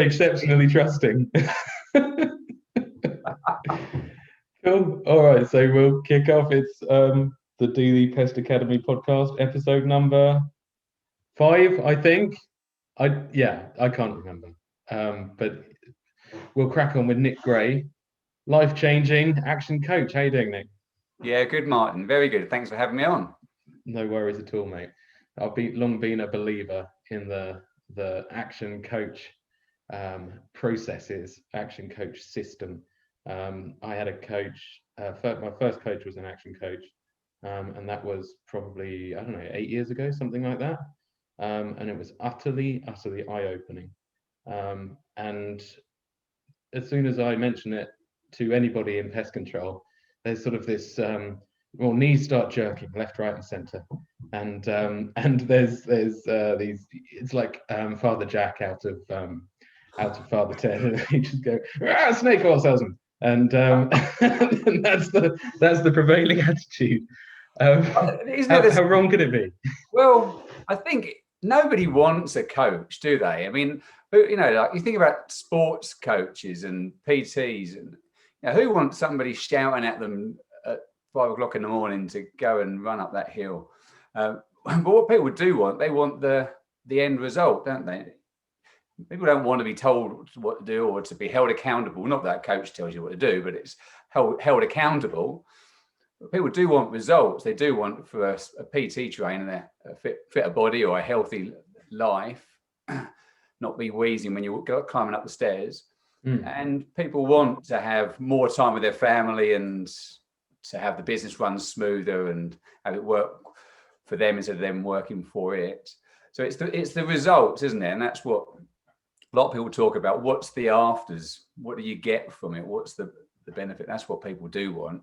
exceptionally trusting. Cool. All right, so we'll kick off. It's the Dealey Pest Academy podcast, episode number 5, I think. I can't remember. But we'll crack on with Nik Gray, life-changing action coach. How you doing, Nick? Yeah, good, Martin. Very good. Thanks for having me on. No worries at all, mate. I've long been a believer in the action coach processes, action coach system. I had a coach. My first coach was an action coach, and that was probably 8 years ago, something like that. And it was utterly eye-opening. And as soon as I mention it to anybody in pest control, there's sort of this knees start jerking left, right, and centre, and there's these. It's like Father Jack out of Father Ted, and he just go snake oil salesman, and that's the prevailing attitude. How wrong could it be? Well, I think nobody wants a coach, do they? I mean, like you think about sports coaches and PTs, and who wants somebody shouting at them at 5 o'clock in the morning to go and run up that hill? But what people do want, they want the end result, don't they? People don't want to be told what to do or to be held accountable. Not that a coach tells you what to do, but it's held accountable. But people do want results. They do want for a PT trainer a fitter body or a healthy life, not be wheezing when you're climbing up the stairs. And people want to have more time with their family and to have the business run smoother and have it work for them instead of them working for it. So it's the results, isn't it? And that's what a lot of people talk about. What's the afters? What do you get from it? What's the benefit? That's what people do want.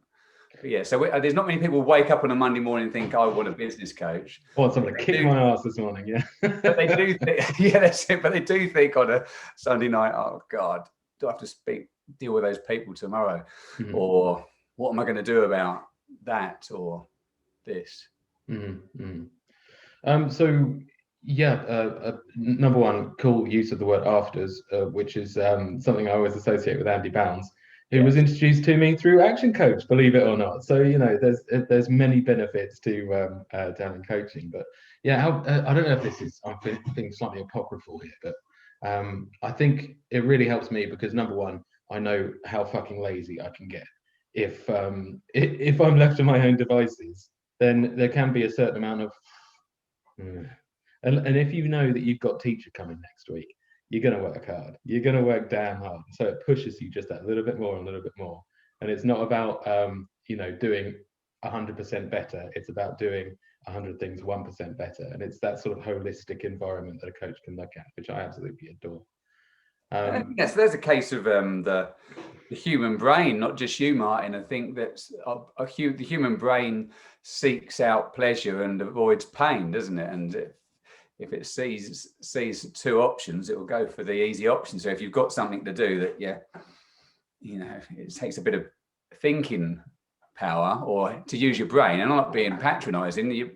But yeah, so there's not many people who wake up on a Monday morning and think, I want a business coach. I want someone to kick my ass this morning, yeah. But they do think, yeah, that's it. But they do think on a Sunday night, oh God, do I have to deal with those people tomorrow? Mm-hmm. Or what am I going to do about that or this? Mm-hmm. Number one, cool use of the word afters, which is something I always associate with Andy Bounds, who was introduced to me through actionCoach, believe it or not. So there's many benefits to having coaching. But yeah, I don't know if this is, I'm being slightly apocryphal here, but I think it really helps me because number one, I know how fucking lazy I can get. If I'm left to my own devices, then there can be a certain amount of and if you know that you've got teacher coming next week, you're going to work hard. You're going to work damn hard. So it pushes you just that little bit more. And it's not about, doing 100% better. It's about doing 100 things 1% better. And it's that sort of holistic environment that a coach can look at, which I absolutely adore. Yes, there's a case of the human brain, not just you, Martin. I think that the human brain seeks out pleasure and avoids pain, doesn't it? And if it sees two options, it will go for the easy option. So if you've got something to do that, it takes a bit of thinking power or to use your brain, and I'm not being patronizing,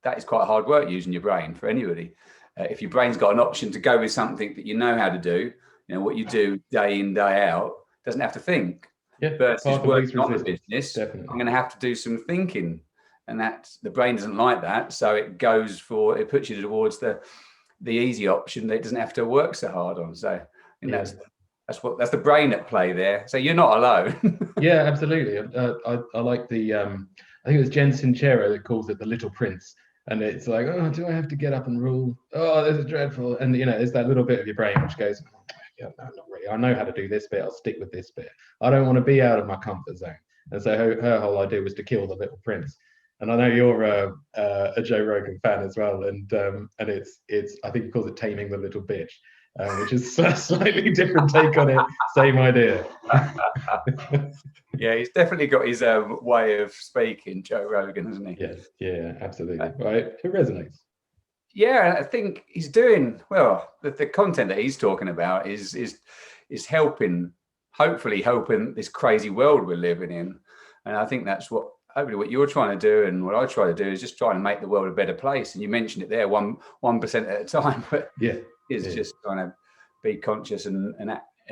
that is quite hard work using your brain for anybody. If your brain's got an option to go with something that you know how to do, what you do day in, day out, doesn't have to think. Yeah, versus working on the business, definitely. I'm going to have to do some thinking. And the brain doesn't like that, so it puts you towards the easy option that it doesn't have to work so hard on. So that's the brain at play there. So you're not alone. Yeah, absolutely. I like the I think it was Jen Sincero that calls it the Little Prince, and it's like, oh, do I have to get up and rule? Oh, this is dreadful. And there's that little bit of your brain which goes, yeah, no, not really. I know how to do this bit. I'll stick with this bit. I don't want to be out of my comfort zone. And so her whole idea was to kill the Little Prince. And I know you're a Joe Rogan fan as well, and it's I think he calls it taming the little bitch, which is a slightly different take on it. Same idea. Yeah, he's definitely got his way of speaking, Joe Rogan, hasn't he? Yeah, absolutely. Right, it resonates. Yeah, I think he's doing well. The content that he's talking about is hopefully helping this crazy world we're living in, and I think that's hopefully what you're trying to do and what I try to do is just trying to make the world a better place. And you mentioned it there, 1% at a time, but just trying to be conscious and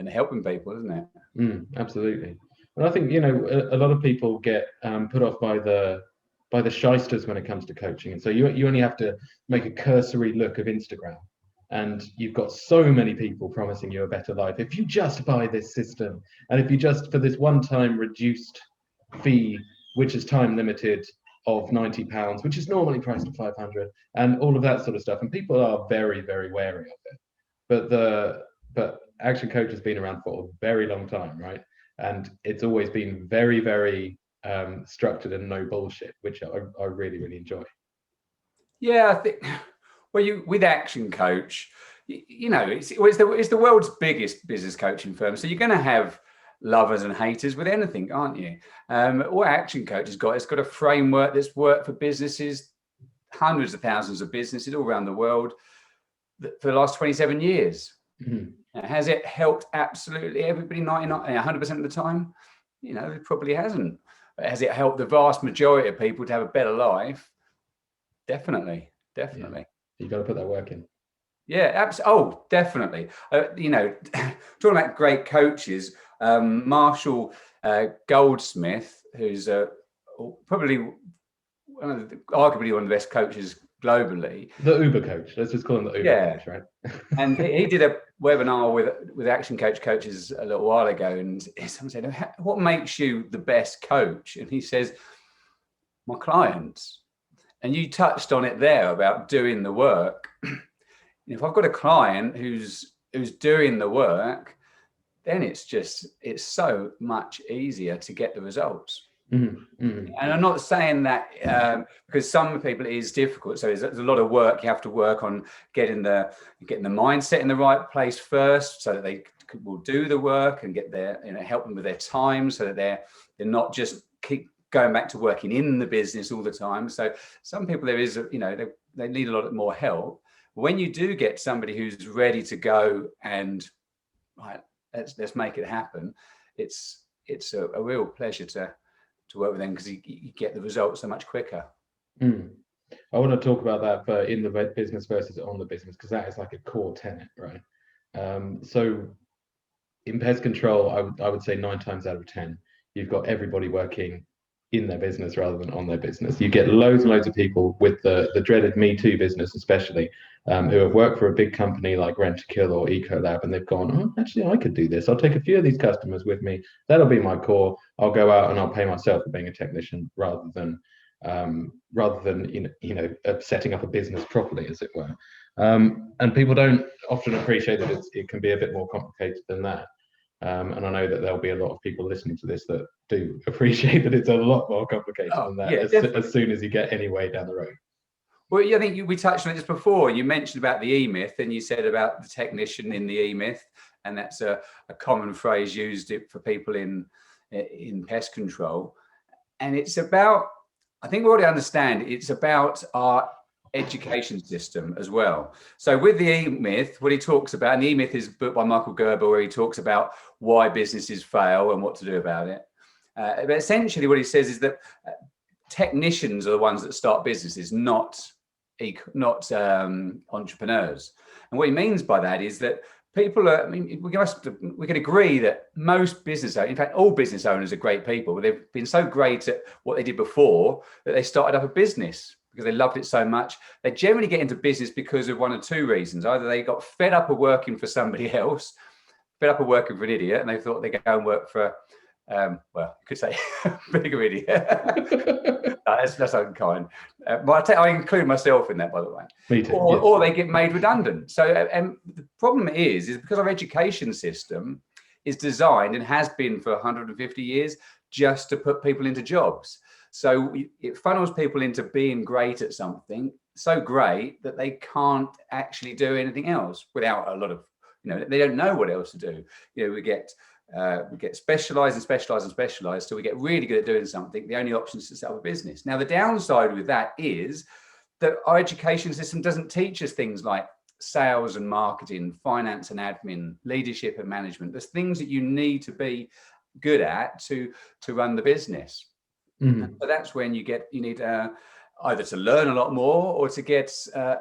helping people, isn't it? Absolutely. And I think, a lot of people get put off by the shysters when it comes to coaching. And so you only have to make a cursory look of Instagram, and you've got so many people promising you a better life. If you just buy this system, and if you just, for this one-time reduced fee, which is time limited, of £90, which is normally priced at 500, and all of that sort of stuff. And people are very, very wary of it. But Action Coach has been around for a very long time, right? And it's always been very, very structured and no bullshit, which I really, really enjoy. Yeah, I think with Action Coach, it's the world's biggest business coaching firm. So you're going to have lovers and haters with anything, aren't you? What Action Coach has got, it's got a framework that's worked for businesses, hundreds of thousands of businesses all around the world for the last 27 years. Has it helped absolutely everybody 100% of the time? It probably hasn't. But has it helped the vast majority of people to have a better life? Definitely. Yeah. You got to put that work in. Yeah, oh, definitely. Talking about great coaches, Marshall Goldsmith, who's probably arguably one of the best coaches globally. The Uber coach. Let's just call him the Uber coach, right? And he did a webinar with Action Coach coaches a little while ago, and someone said, "What makes you the best coach?" And he says, "My clients." And you touched on it there about doing the work. If I've got a client who's doing the work, then it's so much easier to get the results. And I'm not saying that because some people it is difficult. So there's a lot of work you have to work on getting the mindset in the right place first, so that they will do the work and get their, help them with their time, so that they're not just keep going back to working in the business all the time. So some people they need a lot more help. When you do get somebody who's ready to go and right, let's make it happen, it's a real pleasure to work with them, because you get the results so much quicker. I want to talk about that for in the business versus on the business, because that is like a core tenet, right? So in pest control, I would say 9 times out of 10, you've got everybody working in their business rather than on their business. You get loads and loads of people with the dreaded Me Too business, especially, who have worked for a big company like Rent to Kill or Ecolab, and they've gone, oh, actually, I could do this. I'll take a few of these customers with me. That'll be my core. I'll go out and I'll pay myself for being a technician rather than setting up a business properly, as it were. And people don't often appreciate that it can be a bit more complicated than that. And I know that there'll be a lot of people listening to this that do appreciate that it's a lot more complicated than that, as soon as you get any way down the road. Well, I think we touched on it just before. You mentioned about the E-myth, and you said about the technician in the E-myth, and that's a common phrase used for people in pest control. And it's about, I think we already understand, it's about our education system as well. So with the E-myth, what he talks about, and the E-myth is a book by Michael Gerber, where he talks about why businesses fail and what to do about it. But essentially what he says is that technicians are the ones that start businesses, not entrepreneurs. And what he means by that is that people are, we can agree that most business owners, in fact, all business owners are great people, but they've been so great at what they did before that they started up a business because they loved it so much. They generally get into business because of one or two reasons. Either they got fed up of working for somebody else, fed up of working for an idiot, and they thought they'd go and work for, you could say bigger idiot. That's unkind. But I include myself in that, by the way. Me too. Or they get made redundant. So the problem is because our education system is designed and has been for 150 years just to put people into jobs. So it funnels people into being great at something, so great that they can't actually do anything else without a lot of, they don't know what else to do. We get specialized and specialized and specialized. So we get really good at doing something. The only option is to set up a business. Now, the downside with that is that our education system doesn't teach us things like sales and marketing, finance and admin, leadership and management. There's things that you need to be good at to run the business. Mm-hmm. So that's when you need either to learn a lot more or to get a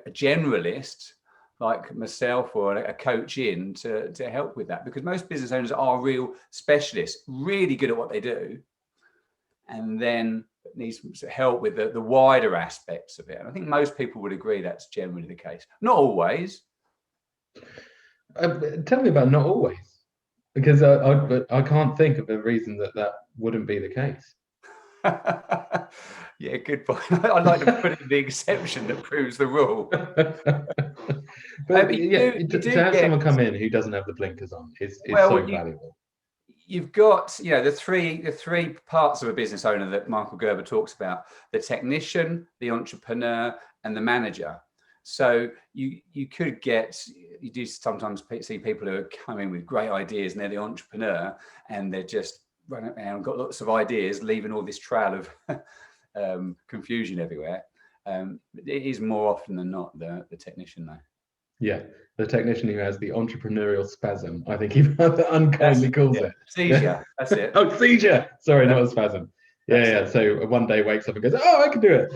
generalist like myself or a coach in to help with that, because most business owners are real specialists, really good at what they do, and then needs help with the wider aspects of it. And I think most people would agree that's generally the case. Not always. Tell me about not always, because I can't think of a reason that wouldn't be the case. Yeah, good point. I'd like to put in the exception that proves the rule. But to have someone come in who doesn't have the blinkers on is so valuable. You've got, the three parts of a business owner that Michael Gerber talks about: the technician, the entrepreneur, and the manager. So you do sometimes see people who are coming with great ideas, and they're the entrepreneur, and they're just running around, got lots of ideas, leaving all this trail of confusion everywhere. It is more often than not the technician, though. Yeah, the technician who has the entrepreneurial spasm, I think he unkindly calls it. Seizure, that's it. Oh, seizure. Sorry, not a spasm. Yeah. So one day wakes up and goes, oh, I can do it.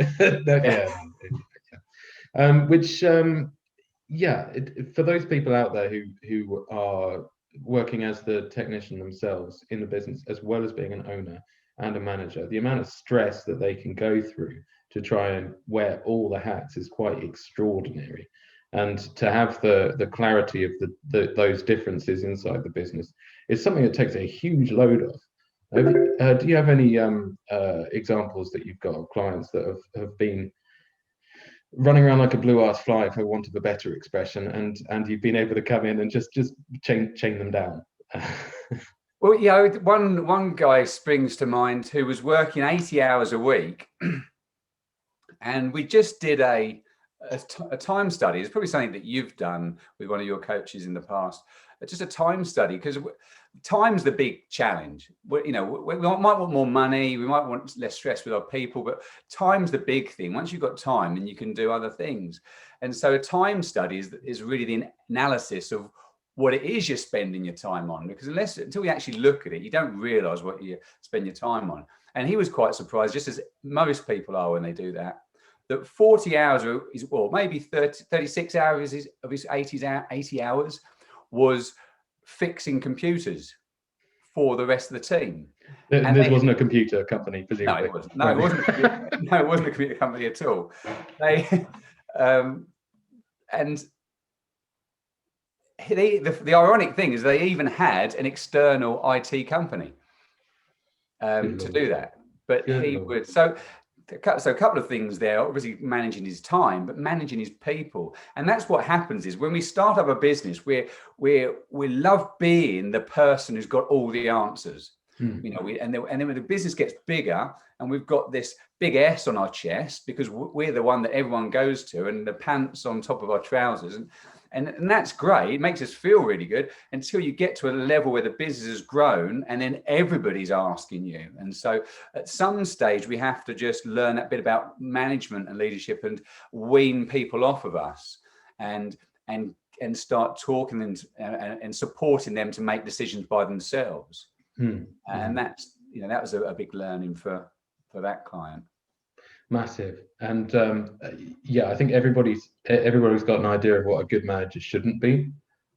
For those people out there who are working as the technician themselves in the business, as well as being an owner and a manager, the amount of stress that they can go through to try and wear all the hats is quite extraordinary. And to have the clarity of those differences inside the business is something that takes a huge load off. Do you have any examples that you've got of clients that have been running around like a blue-ass fly, for want of a better expression, and you've been able to come in and just chain them down? Well, yeah, one guy springs to mind who was working 80 hours a week, and we just did a time study. It's probably something that you've done with one of your coaches in the past. Just a time study, because time's the big challenge. We might want more money, we might want less stress with our people, but time's the big thing. Once you've got time, then you can do other things. And so a time study is really the analysis of what it is you're spending your time on, because until you actually look at it, you don't realize what you spend your time on. And he was quite surprised, just as most people are when they do that 40 hours maybe 36 hours of his 80 hours was fixing computers for the rest of the team. And this wasn't a computer company, presumably. No, it wasn't. No, it wasn't a computer company at all. The ironic thing is they even had an external IT company to do that. But he would. So a couple of things there, obviously managing his time, but managing his people. And that's what happens is when we start up a business, we love being the person who's got all the answers. And then when the business gets bigger and we've got this big S on our chest because we're the one that everyone goes to, and the pants on top of our trousers, and that's great. It makes us feel really good until you get to a level where the business has grown and then everybody's asking you. And so at some stage, we have to just learn that bit about management and leadership and wean people off of us and start talking and supporting them to make decisions by themselves. And that's, that was a big learning for that client. Massive. And I think everybody's got an idea of what a good manager shouldn't be,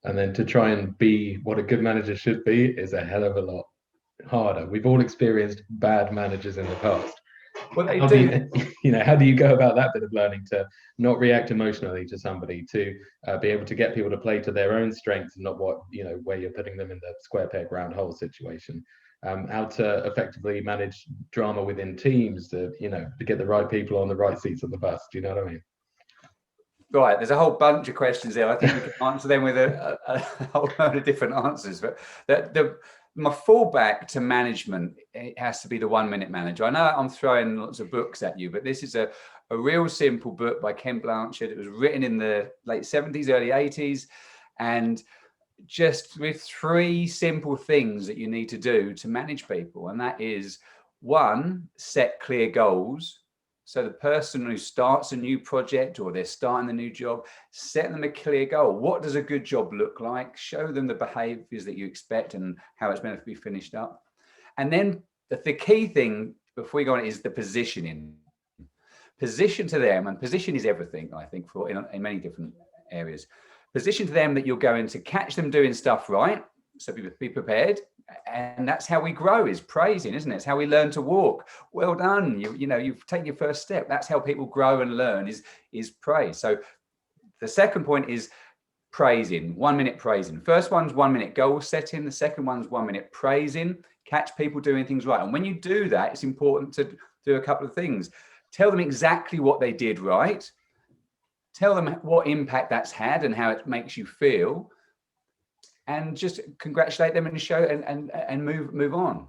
and then to try and be what a good manager should be is a hell of a lot harder. We've all experienced bad managers in the past. Well, how do you go about that bit of learning to not react emotionally to somebody, to be able to get people to play to their own strengths and not where you're putting them in the square peg round hole situation? How to effectively manage drama within teams, to get the right people on the right seats on the bus. Do you know what I mean? Right. There's a whole bunch of questions there. I think we can answer them with a whole load of different answers. But my fallback to management, it has to be the 1 Minute Manager. I know I'm throwing lots of books at you, but this is a real simple book by Ken Blanchard. It was written in the late 70s, early 80s, and just with 3 simple things that you need to do to manage people. And that is, 1, set clear goals. So the person who starts a new project or they're starting a new job, set them a clear goal. What does a good job look like? Show them the behaviors that you expect and how it's meant to be finished up. And then the key thing before we go on is the positioning. Position to them, and position is everything, I think, in many different areas. position to them that you're going to catch them doing stuff right. So be prepared. And that's how we grow, is praising, isn't it? It's how we learn to walk. Well done. You've taken your first step. That's how people grow and learn, is praise. So the second point is praising, 1 minute praising. First one's 1 minute goal setting. The second one's 1 minute praising. Catch people doing things right. And when you do that, it's important to do a couple of things. Tell them exactly what they did right. Tell them what impact that's had and how it makes you feel. And just congratulate them and show and move on.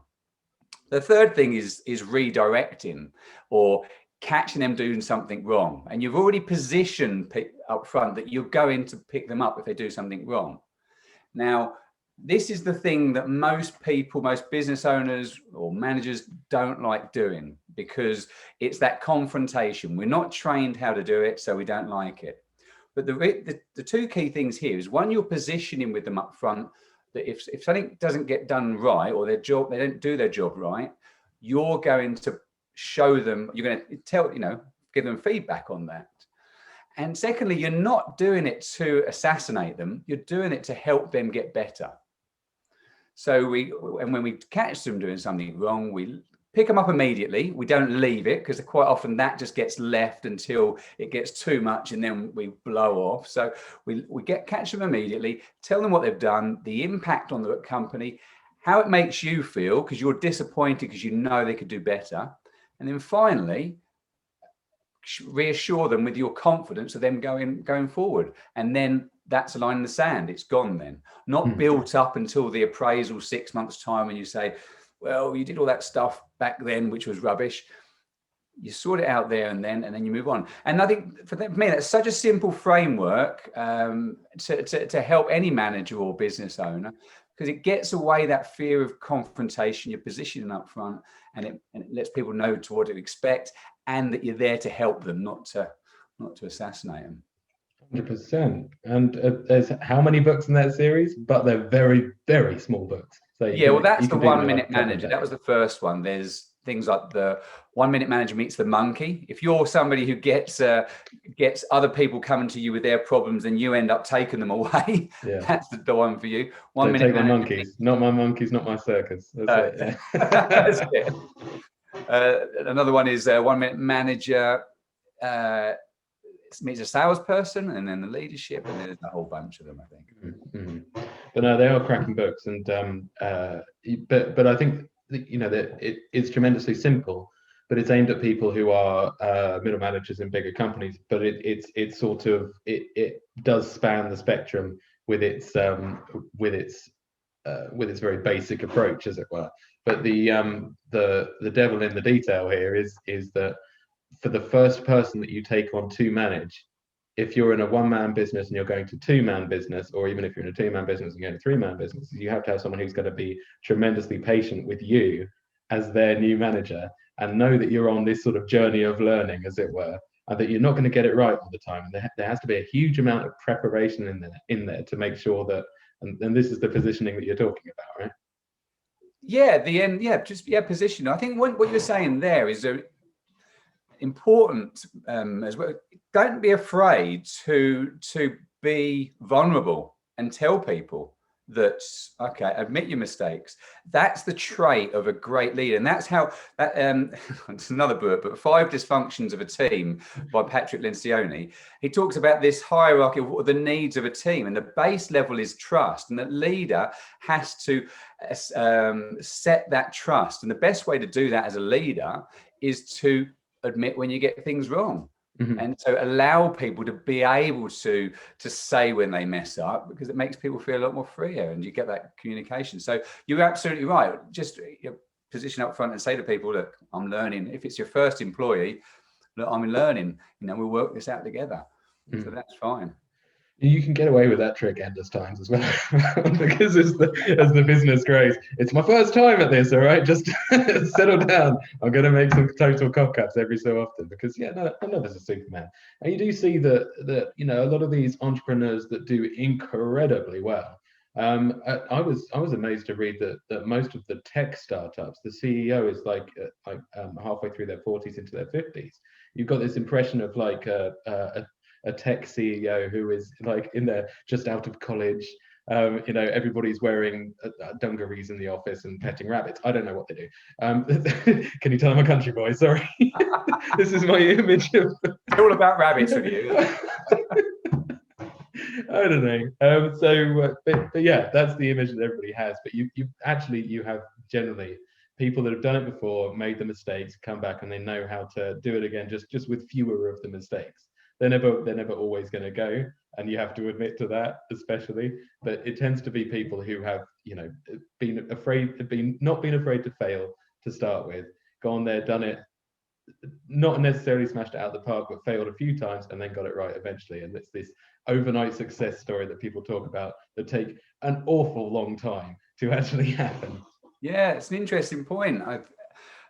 The third thing is redirecting, or catching them doing something wrong. And you've already positioned up front that you're going to pick them up if they do something wrong. Now, this is the thing that most people, most business owners or managers don't like doing, because it's that confrontation. We're not trained how to do it, so we don't like it. But the two key things here is, one, you're positioning with them up front that if something doesn't get done right, or they don't do their job right, you're going to show them, you're going to tell, give them feedback on that. And secondly, you're not doing it to assassinate them. You're doing it to help them get better. So when we catch them doing something wrong, we pick them up immediately. We don't leave it, because quite often that just gets left until it gets too much, and then we blow off. So we catch them immediately, tell them what they've done, the impact on the company, how it makes you feel, because you're disappointed because you know they could do better. And then finally, reassure them with your confidence of them going forward. And then that's a line in the sand. It's gone then. Not built up until the appraisal 6 months' time, when you say, well, you did all that stuff back then, which was rubbish. You sort it out there and then you move on. And I think for me, that's such a simple framework to help any manager or business owner, because it gets away that fear of confrontation. You're positioning up front, and it lets people know to what to expect, and that you're there to help them, not to assassinate them. 100%. And there's how many books in that series? But they're very, very small books. So well, that's the 1 minute manager. That was the first one. There's things like the 1 minute manager meets the monkey. If you're somebody who gets other people coming to you with their problems, and you end up taking them away, that's the one for you. 1 minute take the monkeys, not my monkeys, not my circus. That's it. That's it. Another one is 1 minute manager meets a salesperson, and then the leadership, and there's a whole bunch of them, I think. Mm-hmm. But no, they are cracking books, and but I think that it's tremendously simple, but it's aimed at people who are middle managers in bigger companies. But it's sort of it does span the spectrum with its very basic approach, as it were. But the devil in the detail here is that for the first person that you take on to manage, if you're in a one-man business and you're going to two-man business, or even if you're in a two-man business and going to three-man business, you have to have someone who's going to be tremendously patient with you as their new manager, and know that you're on this sort of journey of learning, as it were, and that you're not going to get it right all the time. And there has to be a huge amount of preparation in there to make sure that, and this is the positioning that you're talking about, right? Yeah, the end. Yeah, position. I think what you're saying there is important as well. Don't be afraid to be vulnerable and tell people that, okay, admit your mistakes. That's the trait of a great leader. And that's how it's another book, but 5 Dysfunctions of a Team by Patrick Lencioni. He talks about this hierarchy of what the needs of a team, and the base level is trust, and the leader has to set that trust. And the best way to do that as a leader is to admit when you get things wrong. Mm-hmm. And so allow people to be able to say when they mess up, because it makes people feel a lot more freer, and you get that communication. So you're absolutely right. Just position up front and say to people, look, I'm learning. If it's your first employee, look, I'm learning, we'll work this out together. Mm-hmm. So that's fine. You can get away with that trick endless times as well, because as the business grows, it's my first time at this, all right? Just settle down. I'm going to make some total cock-ups every so often, because I'm not as a Superman. And you do see that a lot of these entrepreneurs that do incredibly well. I was amazed to read that most of the tech startups, the CEO is like halfway through their 40s into their 50s. You've got this impression of like a a tech CEO who is like in there just out of college. Everybody's wearing dungarees in the office and petting rabbits. I don't know what they do. Can you tell I'm a country boy? Sorry. This is my image of... It's all about rabbits with you. I don't know. But yeah, that's the image that everybody has. But you have generally people that have done it before, made the mistakes, come back, and they know how to do it again, just with fewer of the mistakes. They're never always going to go, and you have to admit to that, especially. But it tends to be people who have, not been afraid to fail to start with, gone there, done it, not necessarily smashed it out of the park, but failed a few times and then got it right eventually. And it's this overnight success story that people talk about that take an awful long time to actually happen. Yeah, it's an interesting point.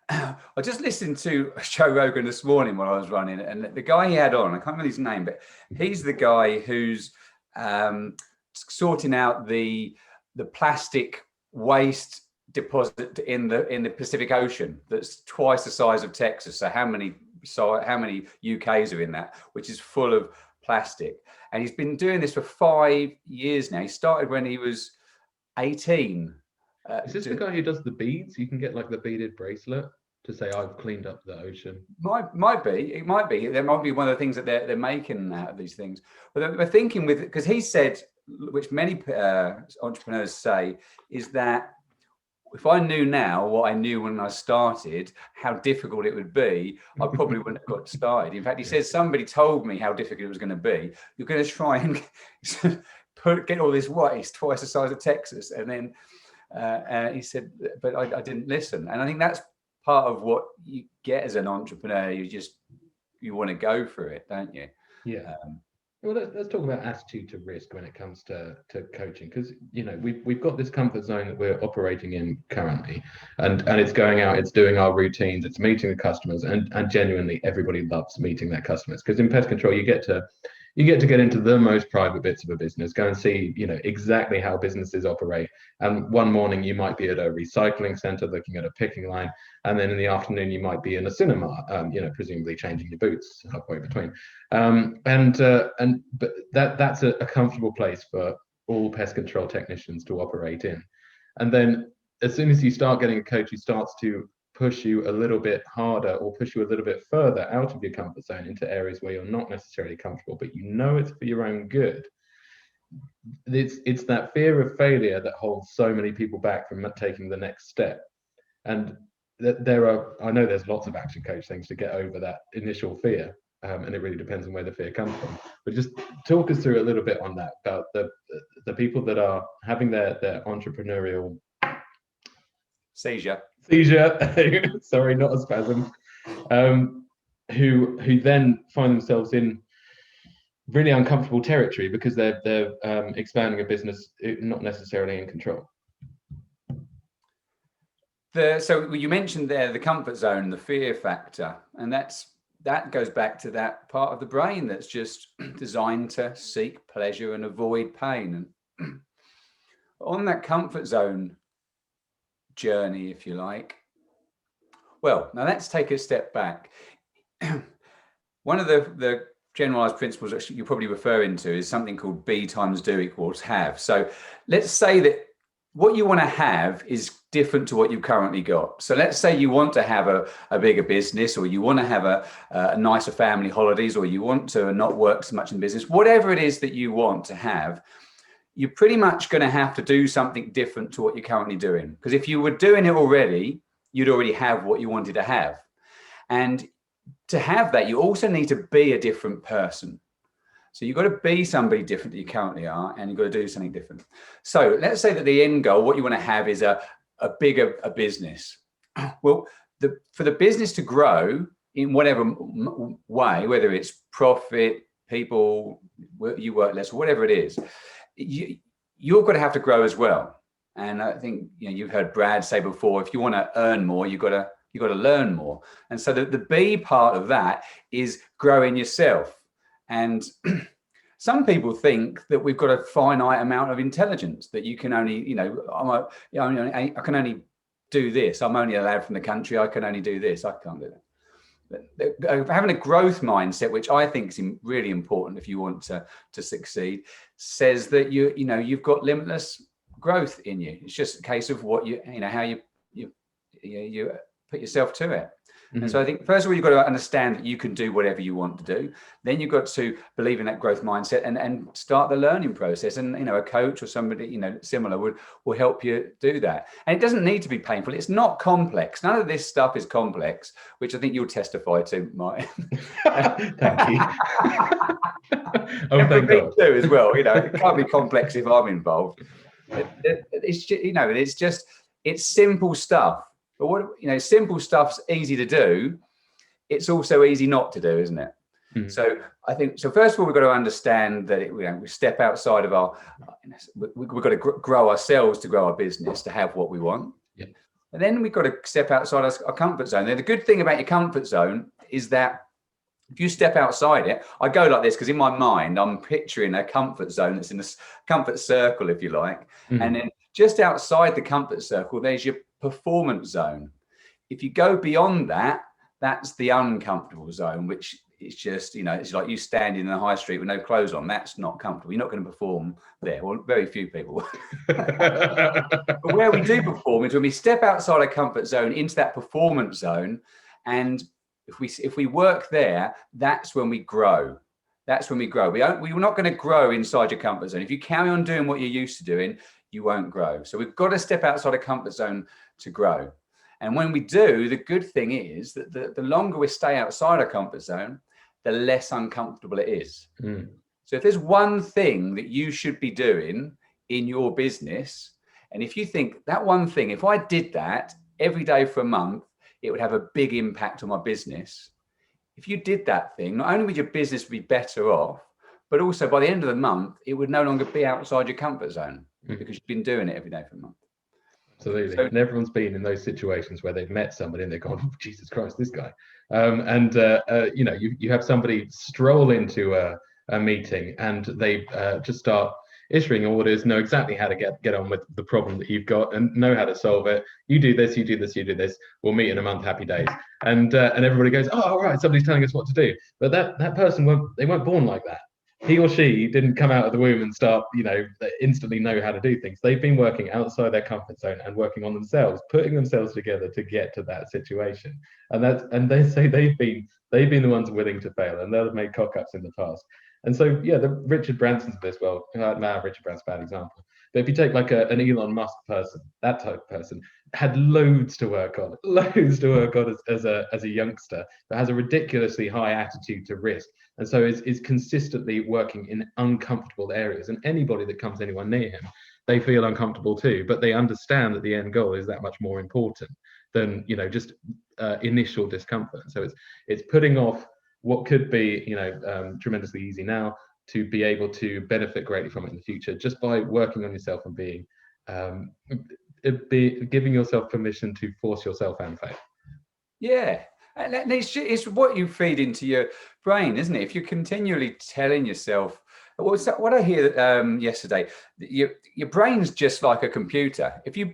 I just listened to Joe Rogan this morning while I was running, and the guy he had on, I can't remember his name, but he's the guy who's sorting out the plastic waste deposit in the Pacific Ocean that's twice the size of Texas. So how many UKs are in that, which is full of plastic. And he's been doing this for 5 years now. He started when he was 18. Is this the guy who does the beads? You can get like the beaded bracelet to say I've cleaned up the ocean. Might be. It might be. There might be one of the things that they're making out of these things. But they're thinking because he said, which many entrepreneurs say, is that if I knew now what I knew when I started, how difficult it would be, I probably wouldn't have got started. In fact, he says somebody told me how difficult it was going to be. You're going to try and get all this waste twice the size of Texas, and then. He said, but I didn't listen. And I think that's part of what you get as an entrepreneur. You want to go for it, don't you? Yeah. Well, let's talk about attitude to risk when it comes to coaching, because we've got this comfort zone that we're operating in currently, and it's going out, it's doing our routines, it's meeting the customers, and genuinely everybody loves meeting their customers, because in pest control you get to get into the most private bits of a business, go and see exactly how businesses operate. And one morning you might be at a recycling center looking at a picking line, and then in the afternoon you might be in a cinema, presumably changing your boots halfway between. But that's a comfortable place for all pest control technicians to operate in. And then as soon as you start getting a coach who starts to push you a little bit harder or push you a little bit further out of your comfort zone into areas where you're not necessarily comfortable, but it's for your own good. It's that fear of failure that holds so many people back from taking the next step. And I know there's lots of action coach things to get over that initial fear. And it really depends on where the fear comes from. But just talk us through a little bit on that, about the people that are having their entrepreneurial seizure. Sorry, not a spasm. Who then find themselves in really uncomfortable territory because they're expanding a business not necessarily in control. So you mentioned there the comfort zone, the fear factor, and that goes back to that part of the brain that's just designed to seek pleasure and avoid pain. And on that comfort zone journey, if you like, well, now let's take a step back. One of the generalized principles that you're probably referring to is something called B times do equals have. So let's say that what you want to have is different to what you've currently got. So let's say you want to have a bigger business, or you want to have a nicer family holidays, or you want to not work so much in business. Whatever it is that you want to have, you're pretty much going to have to do something different to what you're currently doing. Because if you were doing it already, you'd already have what you wanted to have. And to have that, you also need to be a different person. So you've got to be somebody different that you currently are, and you've got to do something different. So let's say that the end goal, what you want to have is a bigger business. Well, for the business to grow in whatever way, whether it's profit, people, you work less, or whatever it is, you're going to have to grow as well. And I think you've heard Brad say before, if you want to earn more, you've got to learn more. And so the B part of that is growing yourself. And some people think that we've got a finite amount of intelligence, that you can only, I can only do this. I'm only allowed from the country. I can only do this. I can't do that. having a growth mindset, which I think is really important if you want to succeed, says that you've got limitless growth in you. It's just a case of what how you put yourself to it. And so I think, first of all, you've got to understand that you can do whatever you want to do. Then you've got to believe in that growth mindset and start the learning process. And, a coach or somebody, similar will help you do that. And it doesn't need to be painful. It's not complex. None of this stuff is complex, which I think you'll testify to, Mike. Thank you. And for me too, as well. It can't be complex if I'm involved. It's simple stuff. But simple stuff's easy to do. It's also easy not to do, isn't it? Mm-hmm. So I think, first of all, we've got to understand that we step outside of we've got to grow ourselves to grow our business, to have what we want. Yeah. And then we've got to step outside our comfort zone. Now, the good thing about your comfort zone is that if you step outside it, I go like this because in my mind, I'm picturing a comfort zone that's in a comfort circle, if you like. Mm-hmm. And then just outside the comfort circle, there's your performance zone. If you go beyond that, that's the uncomfortable zone, which is just, it's like you standing in the high street with no clothes on. That's not comfortable. You're not going to perform there. Well, very few people. But where we do perform is when we step outside our comfort zone into that performance zone. And if we work there, that's when we grow. That's when we grow. We're not going to grow inside your comfort zone. If you carry on doing what you're used to doing, you won't grow. So we've got to step outside a comfort zone to grow. And when we do, the good thing is that the longer we stay outside our comfort zone, the less uncomfortable it is. Mm. So if there's one thing that you should be doing in your business, and if you think that one thing, if I did that every day for a month, it would have a big impact on my business. If you did that thing, not only would your business be better off, but also by the end of the month, it would no longer be outside your comfort zone. Because you've been doing it every day for a month. Absolutely. And everyone's been in those situations where they've met somebody and they've gone, oh, Jesus Christ, this guy. You have somebody stroll into a meeting and they just start issuing orders, know exactly how to get on with the problem that you've got and know how to solve it. You do this, you do this, you do this. We'll meet in a month, happy days. And everybody goes, oh, all right, somebody's telling us what to do. But that person, they weren't born like that. He or she didn't come out of the womb and start, instantly know how to do things. They've been working outside their comfort zone and working on themselves, putting themselves together to get to that situation. And they say they've been the ones willing to fail, and they'll have made cock-ups in the past. And so, the Richard Bransons of this world, Richard Branson's a bad example. But if you take like an Elon Musk person, that type of person, had loads to work on as a youngster, but has a ridiculously high attitude to risk. And so is consistently working in uncomfortable areas. And anybody that comes anywhere near him, they feel uncomfortable too, but they understand that the end goal is that much more important than, just initial discomfort. So it's putting off what could be, tremendously easy now to be able to benefit greatly from it in the future, just by working on yourself and giving yourself permission to force yourself and fail. Yeah. And it's what you feed into your brain, isn't it? If you're continually telling yourself, what I hear yesterday, your brain's just like a computer. If you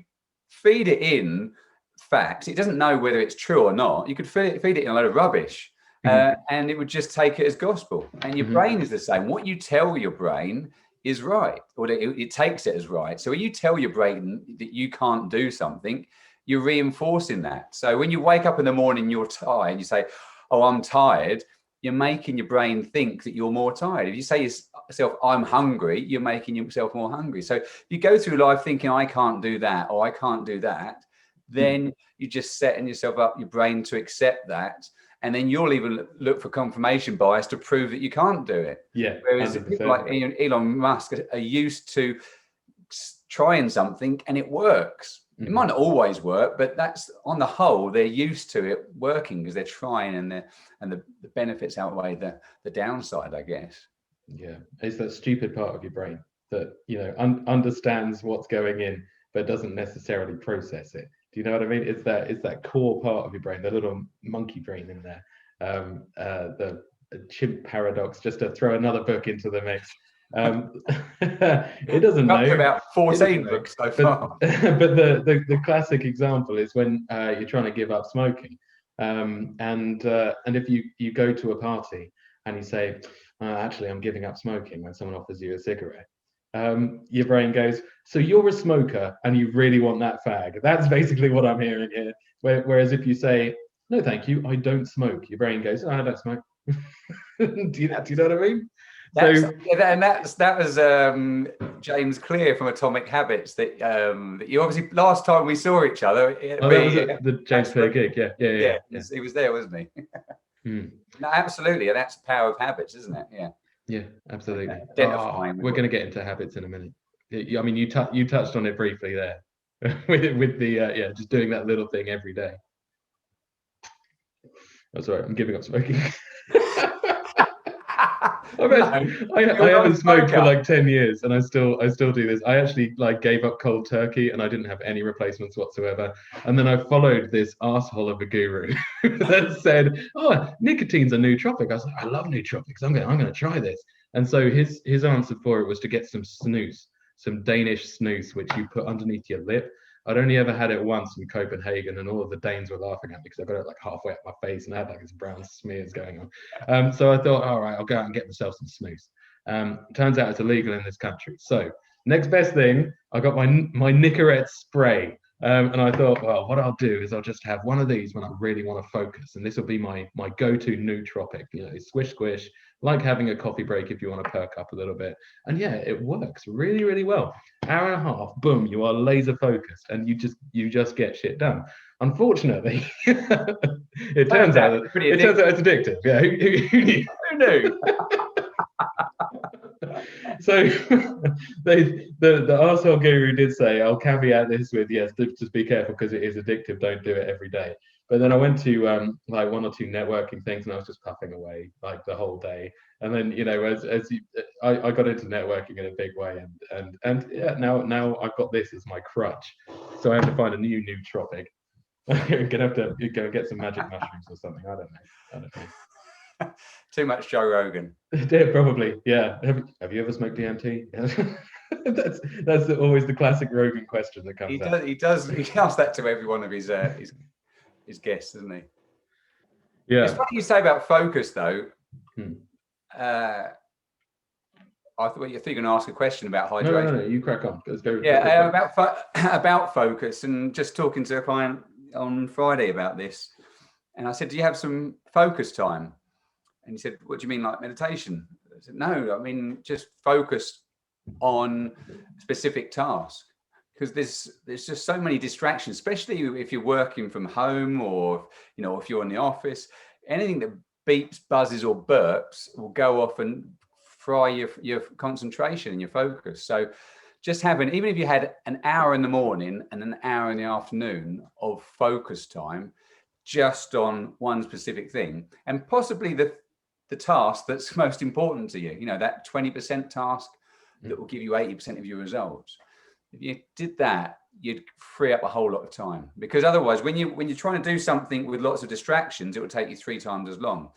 feed it in facts, it doesn't know whether it's true or not. You could feed it in a load of rubbish, and it would just take it as gospel. And your brain is the same. What you tell your brain is right, or it takes it as right. So when you tell your brain that you can't do something, you're reinforcing that. So when you wake up in the morning, you're tired, you say, oh, I'm tired, you're making your brain think that you're more tired. If you say to yourself, I'm hungry, you're making yourself more hungry. So if you go through life thinking, I can't do that, or I can't do that, then you're just setting yourself up, your brain, to accept that. And then you'll even look for confirmation bias to prove that you can't do it. Yeah. Whereas people like Elon Musk are used to trying something and it works. It might not always work, but that's, on the whole, they're used to it working because they're trying, and the benefits outweigh the downside, I guess. Yeah, it's that stupid part of your brain that understands what's going in, but doesn't necessarily process it. Do you know what I mean? It's that core part of your brain, the little monkey brain in there, the chimp paradox. Just to throw another book into the mix. It doesn't know. About 14 books so far. But the classic example is when you're trying to give up smoking. And if you go to a party and you say, actually, I'm giving up smoking, when someone offers you a cigarette, your brain goes, so you're a smoker and you really want that fag. That's basically what I'm hearing here. Whereas if you say, no, thank you, I don't smoke, your brain goes, oh, I don't smoke. do you know what I mean? That was James Clear from Atomic Habits. That you obviously, last time we saw each other. That was at the James Clear gig. Yeah. He was there, wasn't he? Mm. No, absolutely. That's the power of habits, isn't it? Yeah. Yeah, absolutely. Identifying We're going to get into habits in a minute. I mean, you touched on it briefly there, with the just doing that little thing every day. Oh, sorry, I'm giving up smoking. I haven't smoked for like 10 years, and I still do this. I actually gave up cold turkey, and I didn't have any replacements whatsoever. And then I followed this asshole of a guru that said, "Oh, nicotine's a nootropic." I was like, "I love nootropics. I'm going to try this." And so his answer for it was to get some snus, some Danish snus, which you put underneath your lip. I'd only ever had it once in Copenhagen, and all of the Danes were laughing at me because I got it like halfway up my face and I had like this brown smears going on. So I thought, all right, I'll go out and get myself some snus. Turns out it's illegal in this country. So next best thing, I got my Nicorette spray. And I thought, well, what I'll do is I'll just have one of these when I really want to focus. And this will be my go-to nootropic, squish, squish, like having a coffee break if you want to perk up a little bit. And yeah, it works really, really well. Hour and a half, boom, you are laser focused and you just get shit done. Unfortunately, it turns out it's addictive. Yeah, who knew? So the arsehole guru did say, I'll caveat this with, yes, just be careful because it is addictive. Don't do it every day. But then I went to one or two networking things, and I was just puffing away like the whole day. And then I got into networking in a big way, and yeah, now I've got this as my crutch. So I have to find a new nootropic. I'm gonna have to go and get some magic mushrooms or something. I don't know. Too much Joe Rogan. Yeah, probably. Yeah. Have you ever smoked DMT? that's always the classic Rogan question that comes out. He asks that to every one of his guests, doesn't he? Yeah. It's funny you say about focus, though. I thought you were going to ask a question about hydration. No, you crack on. About focus, and just talking to a client on Friday about this, and I said, "Do you have some focus time?" And he said, "What do you mean, like meditation?" I said, "No, I mean just focus on specific tasks, because there's just so many distractions, especially if you're working from home or if you're in the office. Anything that beeps, buzzes, or burps will go off and fry your concentration and your focus. So just having, even if you had an hour in the morning and an hour in the afternoon of focus time just on one specific thing, and possibly the task that's most important to you, that 20% task that will give you 80% of your results. If you did that, you'd free up a whole lot of time, because otherwise when you're trying to do something with lots of distractions, it would take you 3 times as long.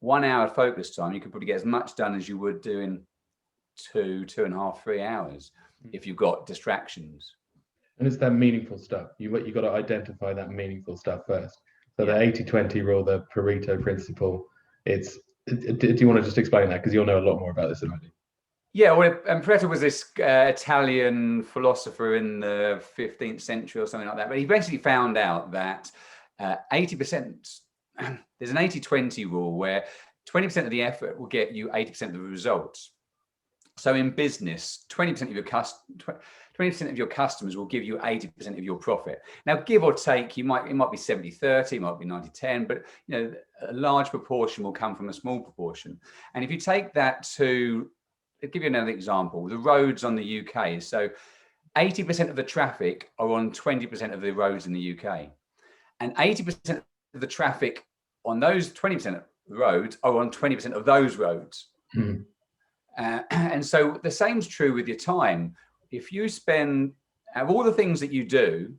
1 hour focus time, you could probably get as much done as you would do in 2.5, 3 hours if you've got distractions. And it's that meaningful stuff. You got to identify that meaningful stuff first. So the 80-20 rule, the Pareto principle, do you want to just explain that? Because you'll know a lot more about this than I do. Yeah, well, and Pareto was this Italian philosopher in the 15th century or something like that. But he basically found out that 80%, there's an 80-20 rule where 20% of the effort will get you 80% of the results. So in business, 20% of your customers will give you 80% of your profit. Now, give or take, it might be 70-30, it might be 90-10, but a large proportion will come from a small proportion. And if you take that to, I'll give you another example, the roads on the UK. So 80% of the traffic are on 20% of the roads in the UK. And 80% of the traffic on those 20% of the roads are on 20% of those roads. Mm. And so the same's true with your time. If you spend, of all the things that you do,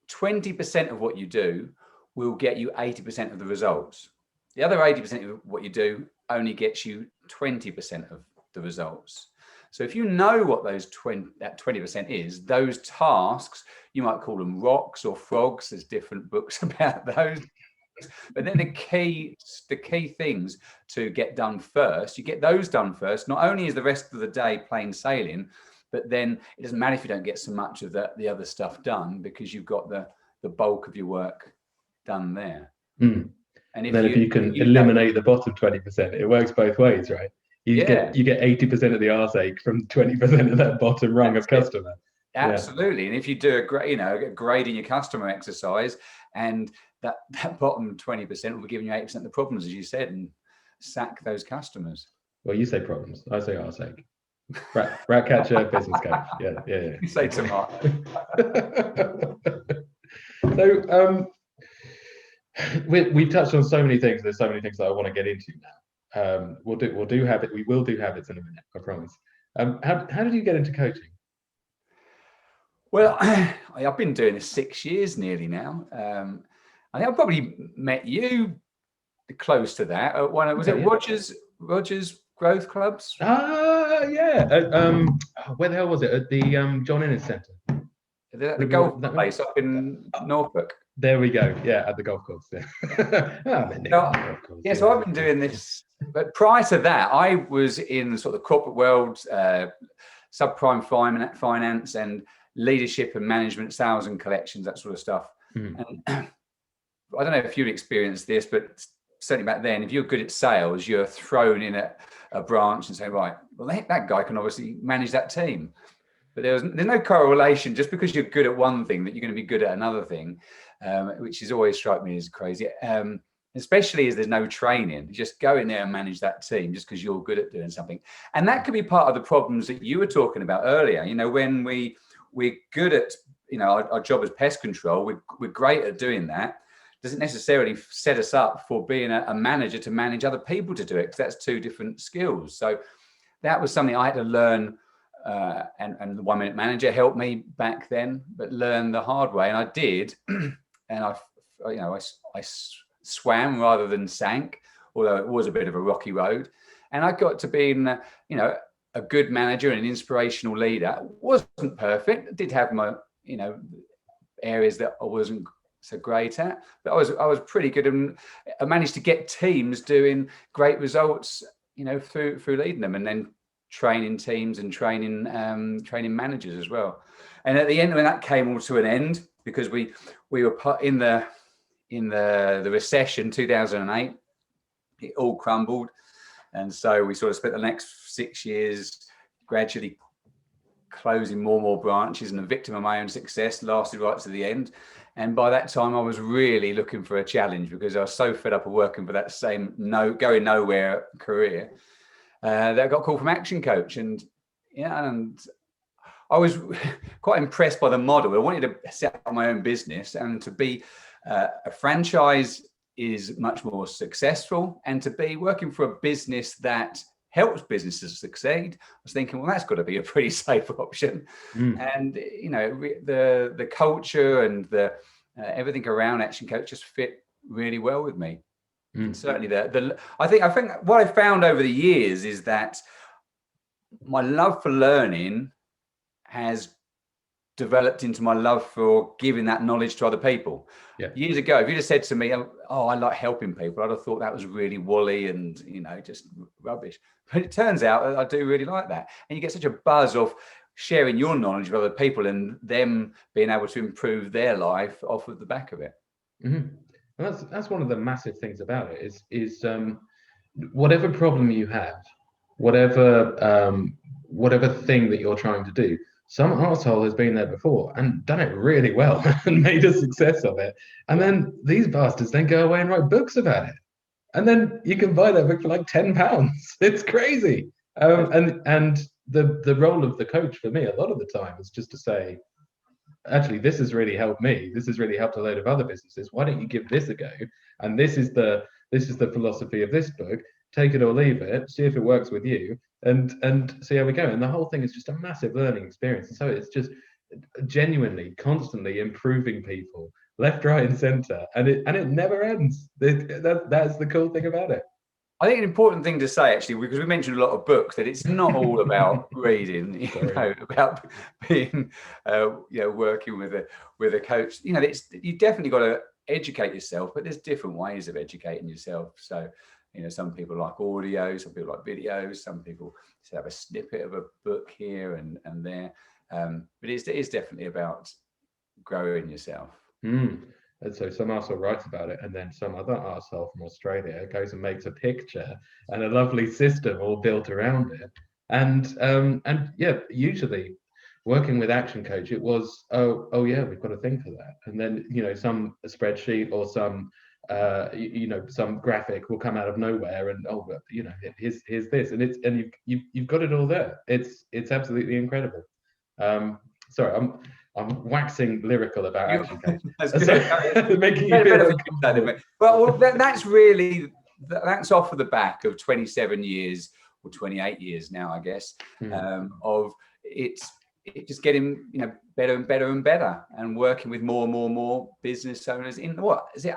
20% of what you do will get you 80% of the results. The other 80% of what you do only gets you 20% of the results. So if you know what that 20% is, those tasks, you might call them rocks or frogs. There's different books about those. But then the key things to get done first, you get those done first. Not only is the rest of the day plain sailing, but then it doesn't matter if you don't get so much of the other stuff done, because you've got the bulk of your work done there. Mm. And if you can eliminate the bottom 20%, it works both ways, right? You get 80% of the arse ache from 20% of that bottom rung of customer. Absolutely. And if you do a grade in your customer exercise, and that bottom 20% will be giving you 80% of the problems, as you said, and sack those customers. Well, you say problems, I say arse ache. Rat catcher, business coach. Yeah. You say tomato. So we've touched on so many things. There's so many things that I want to get into now. We will do habits in a minute, I promise. How did you get into coaching? Well, I've been doing this 6 years nearly now. I think I probably met you close to that. Rogers Growth Clubs? Yeah. Where the hell was it? At the John Innes Centre. The golf place up in Norfolk. There we go. Yeah, at the golf course. Yeah. So I've been doing this. But prior to that, I was in sort of the corporate world, subprime finance and leadership and management, sales and collections, that sort of stuff. And I don't know if you've experienced this, but certainly back then, if you're good at sales, you're thrown in a branch and say, right, well, that guy can obviously manage that team. But there's no correlation just because you're good at one thing that you're going to be good at another thing, which has always struck me as crazy. Especially as there's no training. You just go in there and manage that team just because you're good at doing something. And that could be part of the problems that you were talking about earlier. When we're good at, our job as pest control, we're great at doing that. Doesn't necessarily set us up for being a manager to manage other people to do it, because that's two different skills. So that was something I had to learn, and the 1 Minute Manager helped me back then, but learn the hard way. And I did, and I swam rather than sank, although it was a bit of a rocky road. And I got to being, a good manager and an inspirational leader. Wasn't perfect. I did have my, areas that I wasn't so great at, but I was pretty good, and I managed to get teams doing great results, through leading them, and then training teams and training managers as well. And at the end, when that came all to an end, because we were in the recession 2008, it all crumbled, and so we sort of spent the next 6 years gradually closing more and more branches, and a victim of my own success, lasted right to the end. And by that time, I was really looking for a challenge, because I was so fed up of working for that same going nowhere career, that I got called from actionCoach, and I was quite impressed by the model. I wanted to set up my own business, and to be a franchise is much more successful, and to be working for a business that helps businesses succeed, I was thinking, well, that's got to be a pretty safe option. And the culture and the everything around actionCoach just fit really well with me. And certainly I think what I found over the years is that my love for learning has developed into my love for giving that knowledge to other people. Years ago, if you'd have said to me, oh, I like helping people, I'd have thought that was really woolly and just rubbish. But it turns out that I do really like that, and you get such a buzz of sharing your knowledge with other people and them being able to improve their life off of the back of it. And that's one of the massive things about it is whatever problem you have, whatever thing that you're trying to do, some arsehole has been there before and done it really well and made a success of it. And then these bastards then go away and write books about it. And then you can buy that book for like £10. It's crazy. And the role of the coach for me a lot of the time is just to say, actually, this has really helped me. This has really helped a load of other businesses. Why don't you give this a go? And this is the philosophy of this book. Take it or leave it. See if it works with you, and see how we go. And the whole thing is just a massive learning experience. And so it's just genuinely, constantly improving people, left, right, and centre, and it never ends. That's the cool thing about it. I think an important thing to say, actually, because we mentioned a lot of books, that it's not all about reading, about being, working with a coach. You definitely got to educate yourself, but there's different ways of educating yourself. So, some people like audio, some people like videos, some people just have a snippet of a book here and there. But it is definitely about growing yourself. And so some arsehole writes about it, and then some other arsehole from Australia goes and makes a picture and a lovely system all built around it. And yeah, usually working with actionCoach, it was, oh yeah, we've got a thing for that. And then, some spreadsheet or some some graphic will come out of nowhere, and here's this, and you've got it all there. It's absolutely incredible. Sorry, I'm waxing lyrical about actionCoach. That's making you feel well, that's off of the back of 27 years or 28 years now, I guess, of it's just getting better and better and better, and working with more and more business owners in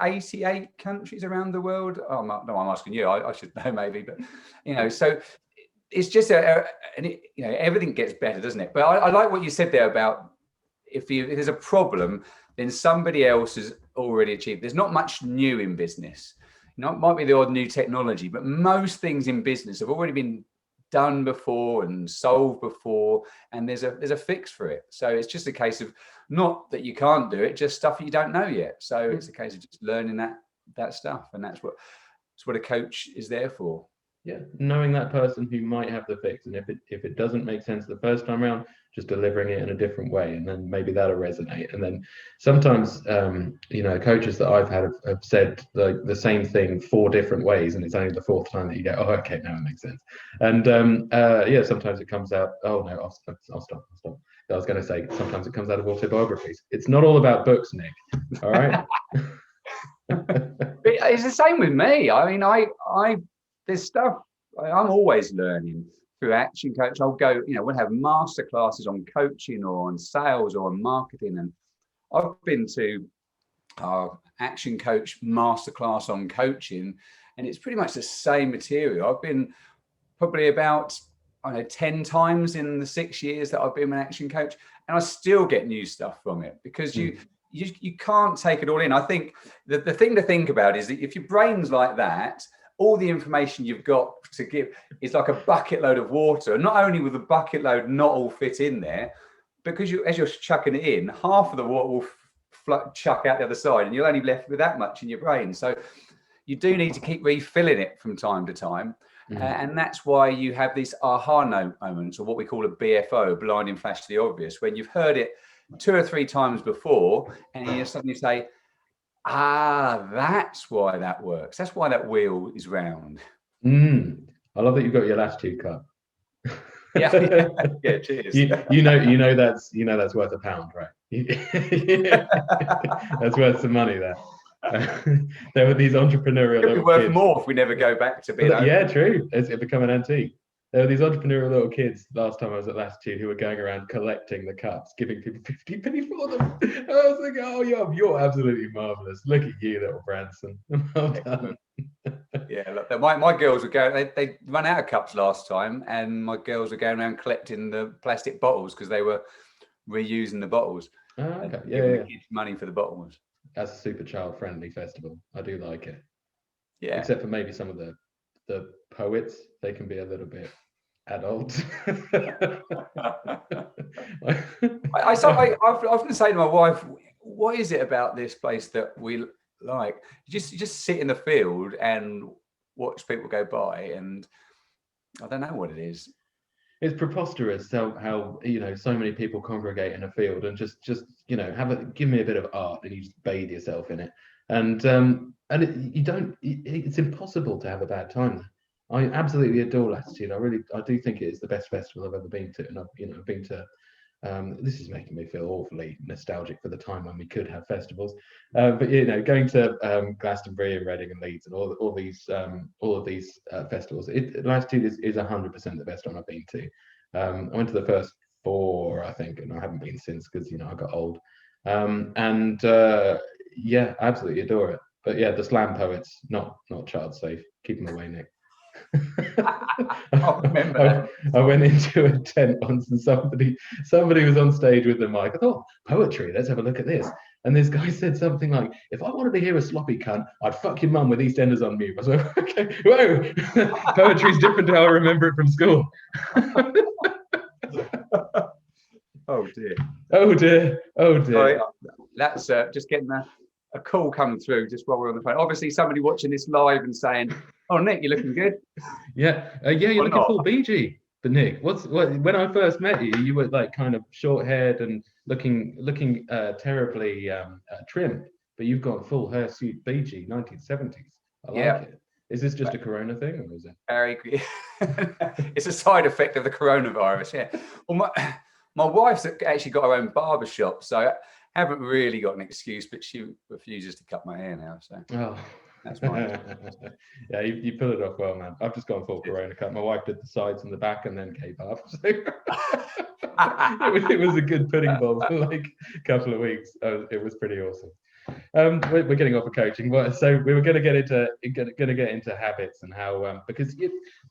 88 countries around the world. I'm asking you. I should know maybe, but so it's just everything gets better, doesn't it? But I like what you said there about if there's a problem, then somebody else has already achieved. There's not much new in business. It might be the odd new technology, but most things in business have already been done before and solved before, and there's a fix for it. So it's just a case of not that you can't do it, just stuff that you don't know yet. So it's a case of just learning that stuff, and that's what a coach is there for. Yeah, knowing that person who might have the fix, and if it doesn't make sense the first time around, just delivering it in a different way, and then maybe that'll resonate. And then sometimes, coaches that I've had have said the same thing 4 different ways, and it's only the 4th time that you go, oh, okay, now it makes sense. And sometimes it comes out. Oh no, I'll stop. I was going to say sometimes it comes out of autobiographies. It's not all about books, Nick. All right. It's the same with me. I mean, there's stuff I'm always learning through actionCoach. I'll go, we'll have masterclasses on coaching or on sales or on marketing. And I've been to our actionCoach masterclass on coaching, and it's pretty much the same material. I've been probably about 10 times in the 6 years that I've been an actionCoach, and I still get new stuff from it, because you can't take it all in. I think the thing to think about is that if your brain's like that, all the information you've got to give is like a bucket load of water. Not only will the bucket load not all fit in there, because as you're chucking it in, half of the water will chuck out the other side, and you're only left with that much in your brain. So you do need to keep refilling it from time to time. And that's why you have these aha moments, or what we call a BFO, blinding flash to the obvious, when you've heard it 2 or 3 times before, and you suddenly say, that's why that works. That's why that wheel is round. I love that you've got your latitude cup. Yeah, cheers. You know that's worth £1, right? That's worth some money there. There were these entrepreneurial. It would be worth more if we never go back to being. Yeah, true. It become an antique. There were these entrepreneurial little kids last time I was at Latitude who were going around collecting the cups, giving people 50p for them. And I was like, oh, you're absolutely marvellous. Look at you, little Branson. Well done. Yeah, look, my girls were going, they ran out of cups last time, and my girls were going around collecting the plastic bottles because they were reusing the bottles. Oh, okay. Giving the kids money for the bottles. That's a super child-friendly festival. I do like it. Yeah. Except for maybe some of the poets, they can be a little bit adult. I've often say to my wife, what is it about this place that we like? You just sit in the field and watch people go by, and I don't know what it is. It's preposterous how so many people congregate in a field and just give me a bit of art, and you just bathe yourself in it, and it's impossible to have a bad time there. I absolutely adore Latitude. I do think it is the best festival I've ever been to, and I've been to. This is making me feel awfully nostalgic for the time when we could have festivals. But going to Glastonbury and Reading and Leeds and all of these festivals, Latitude is 100% the best one I've been to. I went to the first 4, I think, and I haven't been since because I got old. Yeah, absolutely adore it. But yeah, the slam poets, not child safe. Keep them away, Nick. I remember that. I went into a tent once, and somebody was on stage with the mic. I thought, poetry, let's have a look at this. And this guy said something like, if I wanted to hear a sloppy cunt, I'd fuck your mum with EastEnders on mute. I was like, okay, whoa, poetry's different to how I remember it from school. Oh dear. Oh dear. Oh dear. Sorry, that's just getting a call coming through just while we're on the phone. Obviously, somebody watching this live and saying, "Oh, Nick, you're looking good." Yeah, you're Or looking not. full BG. But Nick, when I first met you, you were like kind of short haired and looking terribly trim, but you've got full hirsute BG 1970s. I like it. Is this just a Corona thing, or is it? Very good. It's a side effect of the coronavirus. Yeah. Well, my wife's actually got her own barber shop, so I haven't really got an excuse, but she refuses to cut my hair now. So that's my yeah, you pulled it off well, man. I've just gone full Corona cut. My wife did the sides and the back and then cape up. So it was a good pudding bowl for like a couple of weeks. It was pretty awesome. We're getting off of coaching, so we were going to get into habits and how because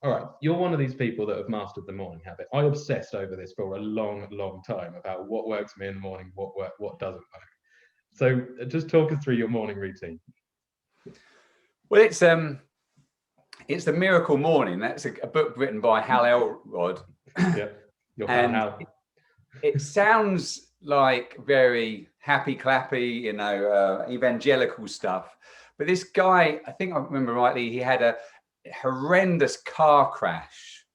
all right, you're one of these people that have mastered the morning habit. I obsessed over this for a long time about what works for me in the morning, what doesn't work. So just talk us through your morning routine. Well, it's The Miracle Morning. That's a book written by Hal Elrod. Yeah, your fan Hal. It sounds like very happy clappy, evangelical stuff. But this guy, I think I remember rightly, he had a horrendous car crash,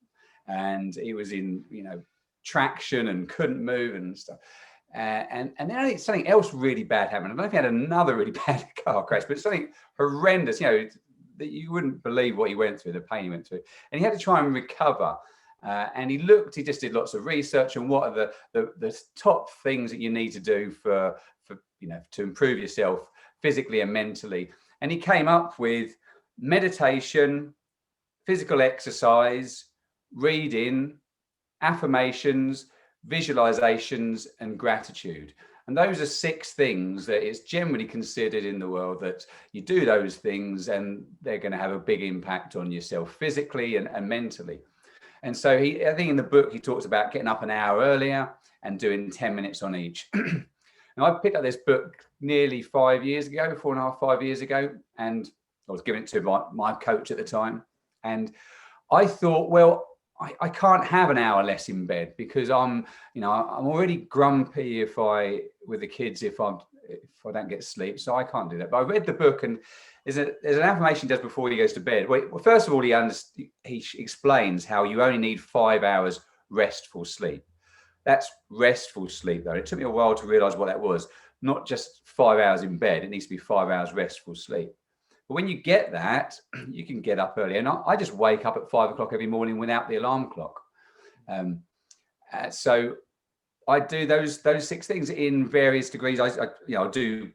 and he was in traction and couldn't move and stuff. And then something else really bad happened. I don't know if he had another really bad car crash, but something horrendous, that you wouldn't believe what he went through, the pain he went through. And he had to try and recover. And he just did lots of research on what are the top things that you need to do for to improve yourself physically and mentally. And he came up with meditation, physical exercise, reading, affirmations, visualizations, and gratitude. And those are 6 things that is generally considered in the world that you do those things and they're going to have a big impact on yourself physically and mentally. And so I think in the book, he talks about getting up an hour earlier and doing 10 minutes on each. Now, I picked up this book nearly 5 years ago, 4.5, 5 years ago, and I was giving it to my coach at the time. And I thought, well, I can't have an hour less in bed because I'm already grumpy with the kids if I don't get sleep, so I can't do that. But I read the book, and there's an affirmation he does before he goes to bed. Well, first of all, he explains how you only need 5 hours restful sleep. That's restful sleep, though. It took me a while to realize what that was. Not just 5 hours in bed. It needs to be 5 hours restful sleep. But when you get that, you can get up early. And I just wake up at 5 o'clock every morning without the alarm clock. So I do those 6 things in various degrees. I'll do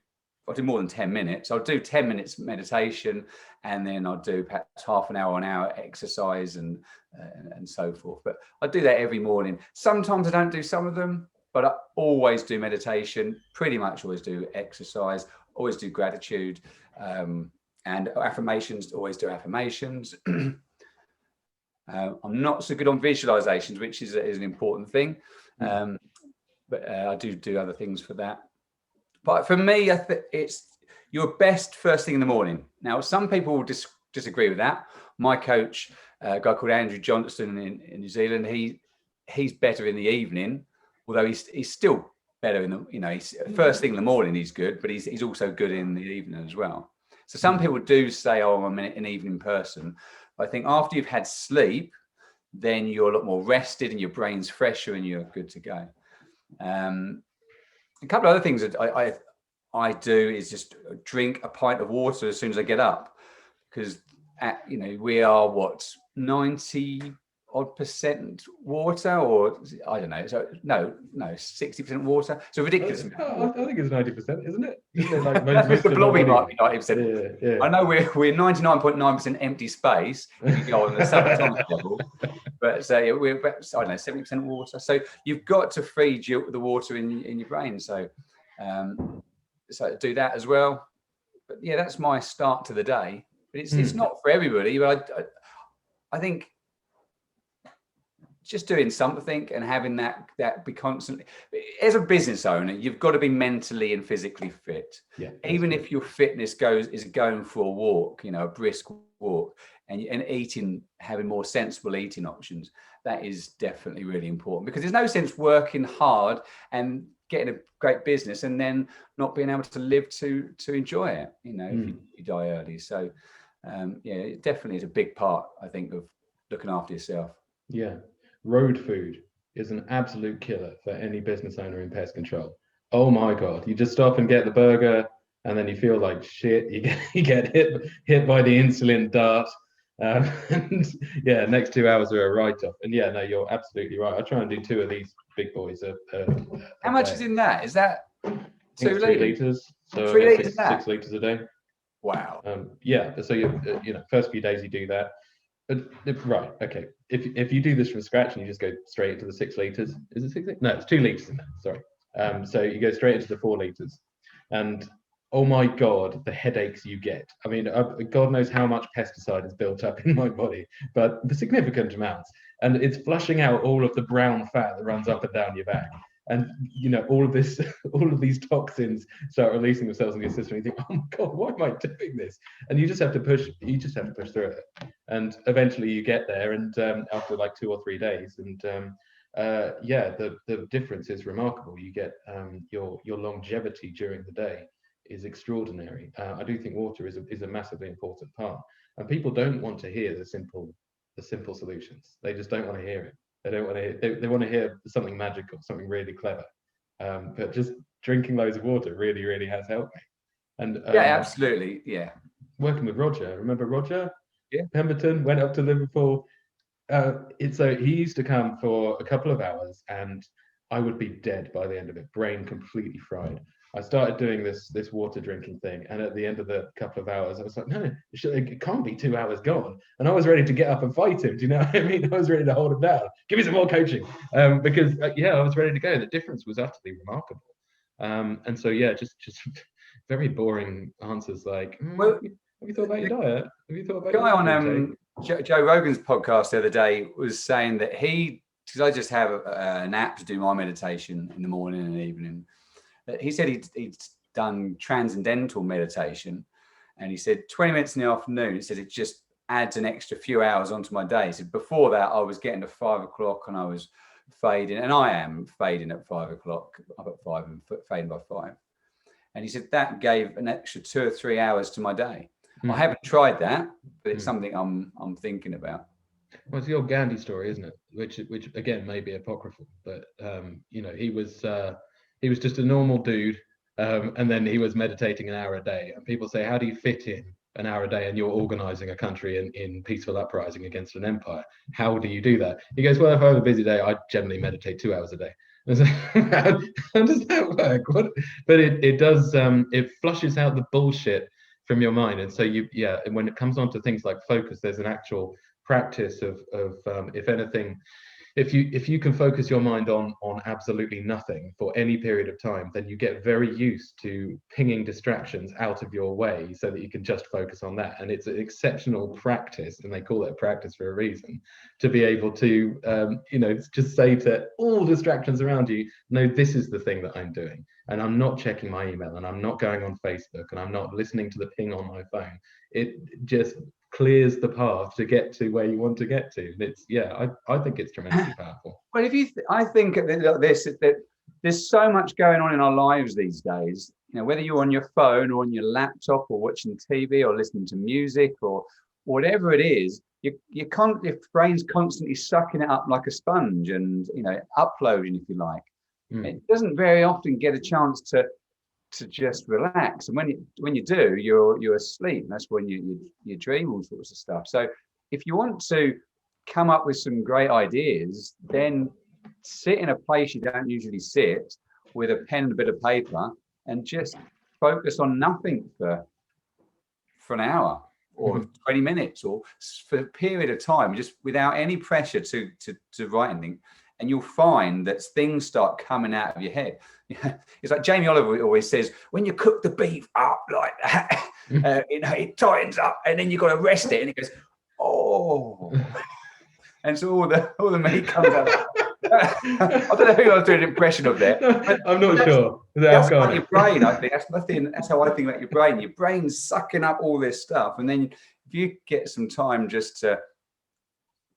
more than 10 minutes. I'll do 10 minutes meditation, and then I'll do perhaps half an hour, exercise and so forth. But I do that every morning. Sometimes I don't do some of them, but I always do meditation, pretty much always do exercise, always do gratitude, and affirmations, always do affirmations. I'm not so good on visualizations, which is an important thing. But I do other things for that. But for me, it's your best first thing in the morning. Now, some people will disagree with that. My coach, a guy called Andrew Johnston in New Zealand, he's better in the evening, although he's still better in the, first thing in the morning he's good, but he's also good in the evening as well. So some people do say, oh, I'm an evening person. But I think after you've had sleep, then you're a lot more rested and your brain's fresher and you're good to go. A couple of other things that I do is just drink a pint of water as soon as I get up, because we are 90% water, or I don't know. So no, 60% water. So ridiculous. I think it's 90%, isn't it? Isn't it like most the blobby might be 90%? Yeah. I know we're 99.9% empty space if you go on the subatomic level, but we're about, I don't know, 70% water. So you've got to feed the water in your brain. So do that as well. But yeah, that's my start to the day. But it's not for everybody. But I think just doing something and having that be constantly. As a business owner, you've got to be mentally and physically fit. Yeah. Even if your fitness is going for a walk, a brisk walk, and eating, having more sensible eating options, that is definitely really important, because there's no sense working hard and getting a great business and then not being able to live to enjoy it, if you die early. So it definitely is a big part, I think, of looking after yourself. Yeah. Road food is an absolute killer for any business owner in pest control. Oh my God. You just stop and get the burger and then you feel like shit. You get hit by the insulin dart. And yeah, next 2 hours are a write-off. And yeah, no, you're absolutely right. I try and do 2 of these big boys. How much is in that? Is that 2 3 liters? So 3 liters 6 liters a day. Wow. Yeah. So first few days you do that. But right, okay. If you do this from scratch and you just go straight into the 6 liters, is it 6 liters? No, it's 2 liters in there. Sorry. So you go straight into the 4 liters, and oh my God, the headaches you get. I mean, God knows how much pesticide is built up in my body, but the significant amounts, and it's flushing out all of the brown fat that runs up and down your back. And all of these toxins start releasing themselves in your system. And you think, oh my God, why am I doing this? And you just have to push through it. And eventually you get there, and after like 2 or 3 days, and the difference is remarkable. You get your longevity during the day is extraordinary. I do think water is a massively important part, and people don't want to hear the simple solutions. They just don't want to hear it. They don't want to hear. They want to hear something magical, something really clever. But just drinking loads of water really, really has helped me. And yeah, absolutely, yeah. Working with Roger, remember Roger? Yeah. Pemberton went up to Liverpool. So he used to come for a couple of hours, and I would be dead by the end of it, brain completely fried. I started doing this water drinking thing, and at the end of the couple of hours, I was like, no, it can't be 2 hours gone. And I was ready to get up and fight him. Do you know what I mean? I was ready to hold him down. Give me some more coaching, because I was ready to go. The difference was utterly remarkable. And so just very boring answers like, well, have you thought about your diet? Have you thought about guy on Joe Rogan's podcast the other day was saying that because I just have an app to do my meditation in the morning and evening. He said he'd done transcendental meditation, and he said 20 minutes in the afternoon. He said it just adds an extra few hours onto my day. He said before that I was getting to 5 o'clock and I was fading, and I am fading at 5 o'clock, up at 5 and fading by 5. And he said that gave an extra 2 or 3 hours to my day. I haven't tried that, but it's something I'm thinking about. Well, it's the old Gandhi story, isn't it? Which again may be apocryphal, but he was just a normal dude, and then he was meditating an hour a day. And people say, how do you fit in an hour a day and you're organizing a country in peaceful uprising against an empire? How do you do that? He goes, well, if I have a busy day, I generally meditate 2 hours a day. So, how does that work? But it does, it flushes out the bullshit from your mind. And so and when it comes on to things like focus, there's an actual practice of if anything, if you can focus your mind on absolutely nothing for any period of time, then you get very used to pinging distractions out of your way so that you can just focus on that. And it's an exceptional practice, and they call it a practice for a reason, to be able to just say to all distractions around you, no, this is the thing that I'm doing, and I'm not checking my email, and I'm not going on Facebook, and I'm not listening to the ping on my phone. It just clears the path to get to where you want to get to. And it's I think it's tremendously powerful. Well, I think that there's so much going on in our lives these days. Whether you're on your phone or on your laptop or watching TV or listening to music or whatever it is, your brain's constantly sucking it up like a sponge and uploading, if you like. It doesn't very often get a chance to just relax, and when you do, you're asleep. That's when you dream all sorts of stuff. So if you want to come up with some great ideas, then sit in a place you don't usually sit with a pen and a bit of paper and just focus on nothing for an hour or 20 minutes or for a period of time, just without any pressure to write anything. And you'll find that things start coming out of your head. It's like Jamie Oliver always says, when you cook the beef up like that, it tightens up, and then you've got to rest it, and it goes, oh. and so all the meat comes out. I don't know who I was doing an impression of there. I'm not sure. That's like your brain, I think. That's how I think about your brain. Your brain's sucking up all this stuff. And then if you get some time, just to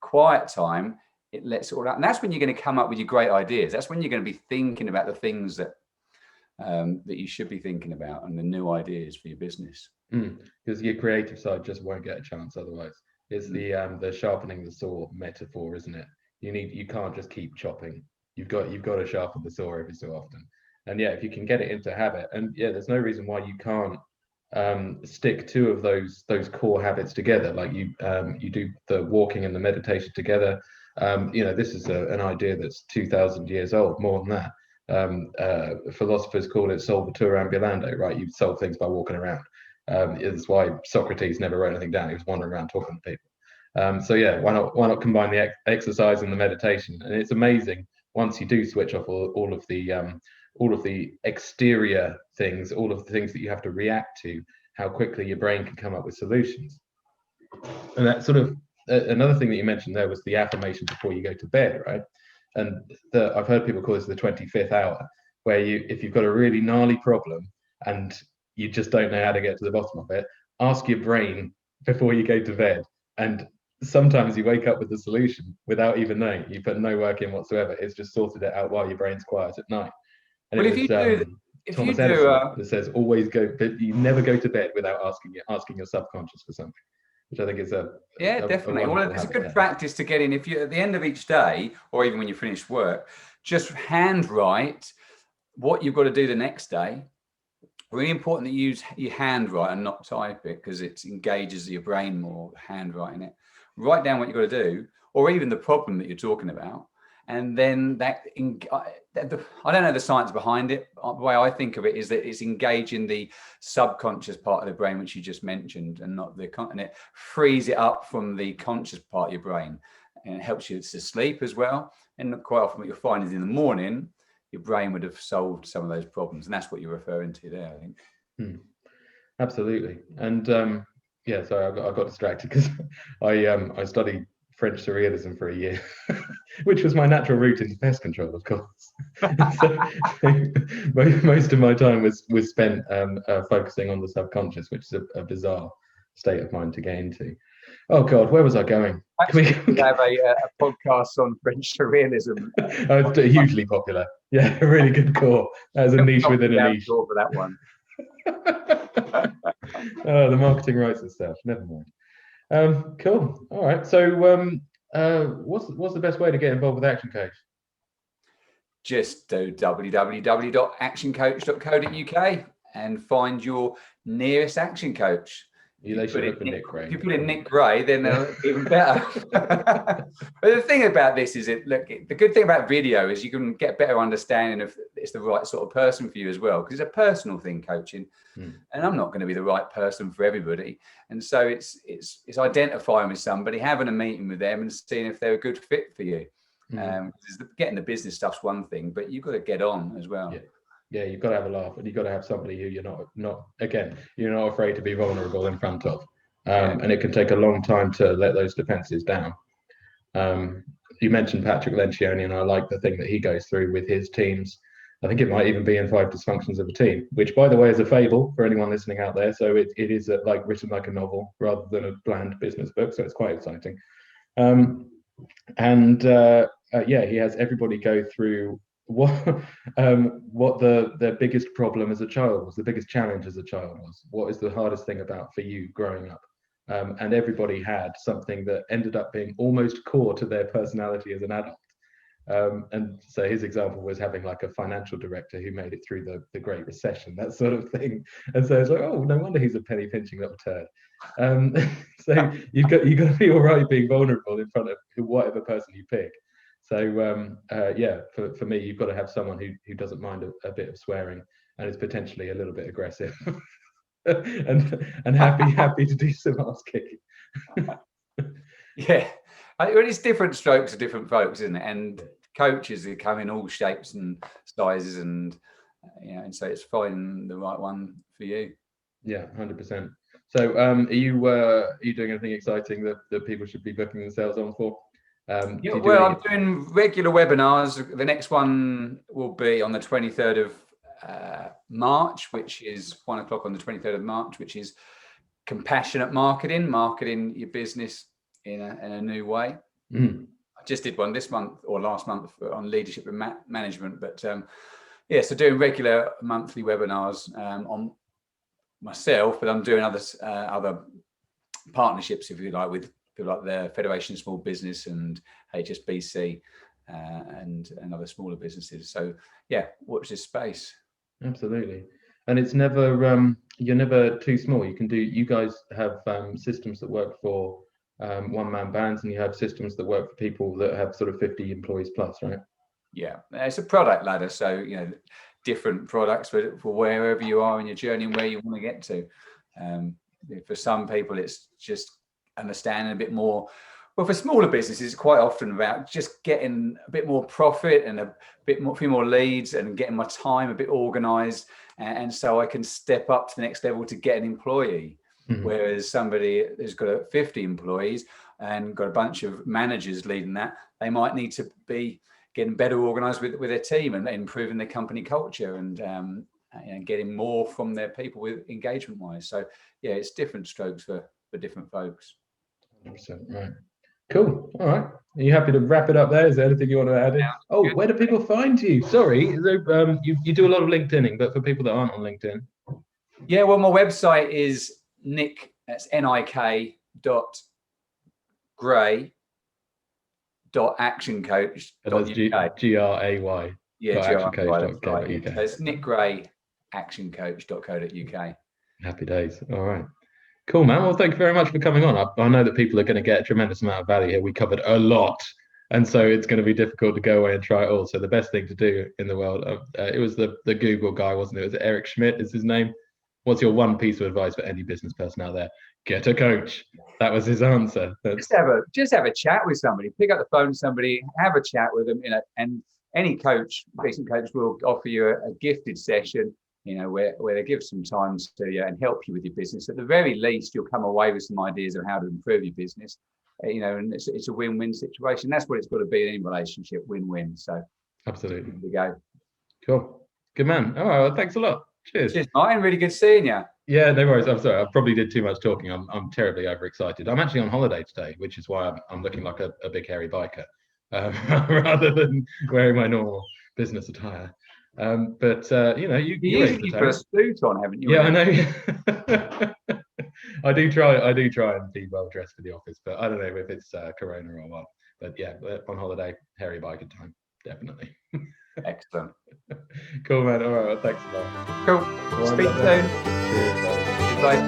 quiet time, it lets it all out. And that's when you're going to come up with your great ideas. That's when you're going to be thinking about the things that that you should be thinking about and the new ideas for your business. Because your creative side just won't get a chance otherwise. It's the sharpening the saw metaphor, isn't it? You can't just keep chopping. You've got to sharpen the saw every so often. And yeah, if you can get it into habit, and yeah, there's no reason why you can't stick two of those core habits together. Like you do the walking and the meditation together. This is an idea that's 2,000 years old, more than that. Philosophers call it solvitur ambulando, right? You solve things by walking around. It's why Socrates never wrote anything down. He was wandering around talking to people. So yeah, why not combine the exercise and the meditation? And it's amazing once you do switch off all of the exterior things, all of the things that you have to react to, how quickly your brain can come up with solutions. And that sort of another thing that you mentioned there was the affirmation before you go to bed, right? And I've heard people call this the 25th hour, where if you've got a really gnarly problem and you just don't know how to get to the bottom of it, ask your brain before you go to bed. And sometimes you wake up with the solution without even knowing. You put no work in whatsoever. It's just sorted it out while your brain's quiet at night. And well, if you do, Thomas Edison that says always you never go to bed without asking your subconscious for something, which I think is definitely. Well, it's a good practice to get in. If you at the end of each day, or even when you finish work, just handwrite what you've got to do the next day. Really important that you use your handwrite and not type it, because it engages your brain more, handwriting it. Write down what you've got to do, or even the problem that you're talking about. And then I don't know the science behind it. The way I think of it is that it's engaging the subconscious part of the brain, which you just mentioned, and it frees it up from the conscious part of your brain, and it helps you to sleep as well. And quite often what you'll find is in the morning, your brain would have solved some of those problems. And that's what you're referring to there, I think. Absolutely. And sorry, I got distracted because I studied French surrealism for a year, which was my natural route into pest control, of course. So most of my time was spent focusing on the subconscious, which is a bizarre state of mind to get into. Oh God, where was I going? We have a podcast on French surrealism. Hugely popular. Yeah, a really good core. That was a niche within a niche. For that one. Oh, the marketing rights and stuff. Never mind. Cool. All right. So, what's the best way to get involved with Action Coach? Just do www.actioncoach.co.uk and find your nearest action coach. They should look for Nik Gray. If you put in Nik Gray, then even better. But the thing about this is, the good thing about video is you can get a better understanding if it's the right sort of person for you as well, because it's a personal thing, coaching, and I'm not going to be the right person for everybody. And so it's identifying with somebody, having a meeting with them, and seeing if they're a good fit for you. Getting the business stuff's one thing, but you've got to get on as well. Yeah, you've got to have a laugh, and you've got to have somebody who you're not afraid to be vulnerable in front of. And it can take a long time to let those defenses down. You mentioned Patrick Lencioni, and I like the thing that he goes through with his teams. I think it might even be in 5 Dysfunctions of a Team, which, by the way, is a fable for anyone listening out there. So it is written like a novel rather than a bland business book. So it's quite exciting. He has everybody go through what their biggest problem as a child was, the biggest challenge as a child was, what is the hardest thing for you growing up, and everybody had something that ended up being almost core to their personality as an adult. And so his example was having like a financial director who made it through the Great Recession, that sort of thing. And so it's like, oh, no wonder he's a penny pinching little turd. So you've got to be all right being vulnerable in front of whatever person you pick. So for me, you've got to have someone who doesn't mind a bit of swearing and is potentially a little bit aggressive and happy to do some ass kicking. Yeah, it's different strokes for different folks, isn't it? And coaches who come in all shapes and sizes, and and so it's finding the right one for you. Yeah, 100%. So, are you doing anything exciting that people should be booking themselves on for? Do Yeah, you do well, any? I'm doing regular webinars. The next one will be on the 23rd of March, which is 1 o'clock on the 23rd of March, which is compassionate marketing your business in a new way. Mm. I just did one this month or last month on leadership and management, but yeah, so doing regular monthly webinars on myself, but I'm doing other partnerships, if you like, with people like the Federation of Small Business and HSBC and other smaller businesses. So yeah, watch this space. Absolutely. And it's never you're never too small. You guys have systems that work for one-man bands, and you have systems that work for people that have sort of 50 employees plus, right? Yeah, it's a product ladder. So, different products for wherever you are in your journey and where you want to get to. For some people, it's just understanding a bit more. Well, for smaller businesses, it's quite often about just getting a bit more profit and a few more leads and getting my time a bit organized. And so I can step up to the next level to get an employee. Mm-hmm. Whereas somebody who's got 50 employees and got a bunch of managers leading that, they might need to be getting better organized with their team and improving their company culture and getting more from their people with engagement wise. So yeah, it's different strokes for different folks. 100%, right. Cool. All right. Are you happy to wrap it up there? Is there anything you want to add in? Oh, where do people find you? Sorry, you do a lot of LinkedIning, but for people that aren't on LinkedIn. Yeah, well, my website is Nik, that's Nik .Gray actioncoach.uk. Gray. Yeah, actioncoach.co.uk. Right. So it's Nik Gray actioncoach.co.uk. Happy days. All right. Cool, man. Well, thank you very much for coming on. I know that people are going to get a tremendous amount of value here. We covered a lot, and so it's going to be difficult to go away and try it all. So the best thing to do in the world, it was the Google guy, wasn't it? Was it Eric Schmidt is his name? What's your one piece of advice for any business person out there? Get a coach. That was his answer. Just have a chat with somebody. Pick up the phone to somebody, have a chat with them. And any coach, decent coach, will offer you a gifted session. Where they give some time to you and help you with your business. At the very least, you'll come away with some ideas of how to improve your business. And it's a win-win situation. That's what it's got to be in any relationship, win-win. So absolutely. There we go. Cool. Good man. All right. Well, thanks a lot. Cheers. Cheers, Martin. Really good seeing you. Yeah, no worries. I'm sorry. I probably did too much talking. I'm terribly overexcited. I'm actually on holiday today, which is why I'm looking like a big hairy biker rather than wearing my normal business attire. But you usually put a suit on, haven't you? Yeah, I know. I do try and be well dressed for the office, but I don't know if it's Corona or what. But yeah, on holiday, hairy biker time, definitely. Excellent. Cool, man. All right, well, thanks a lot. Cool. Speak soon. Cheers, bye.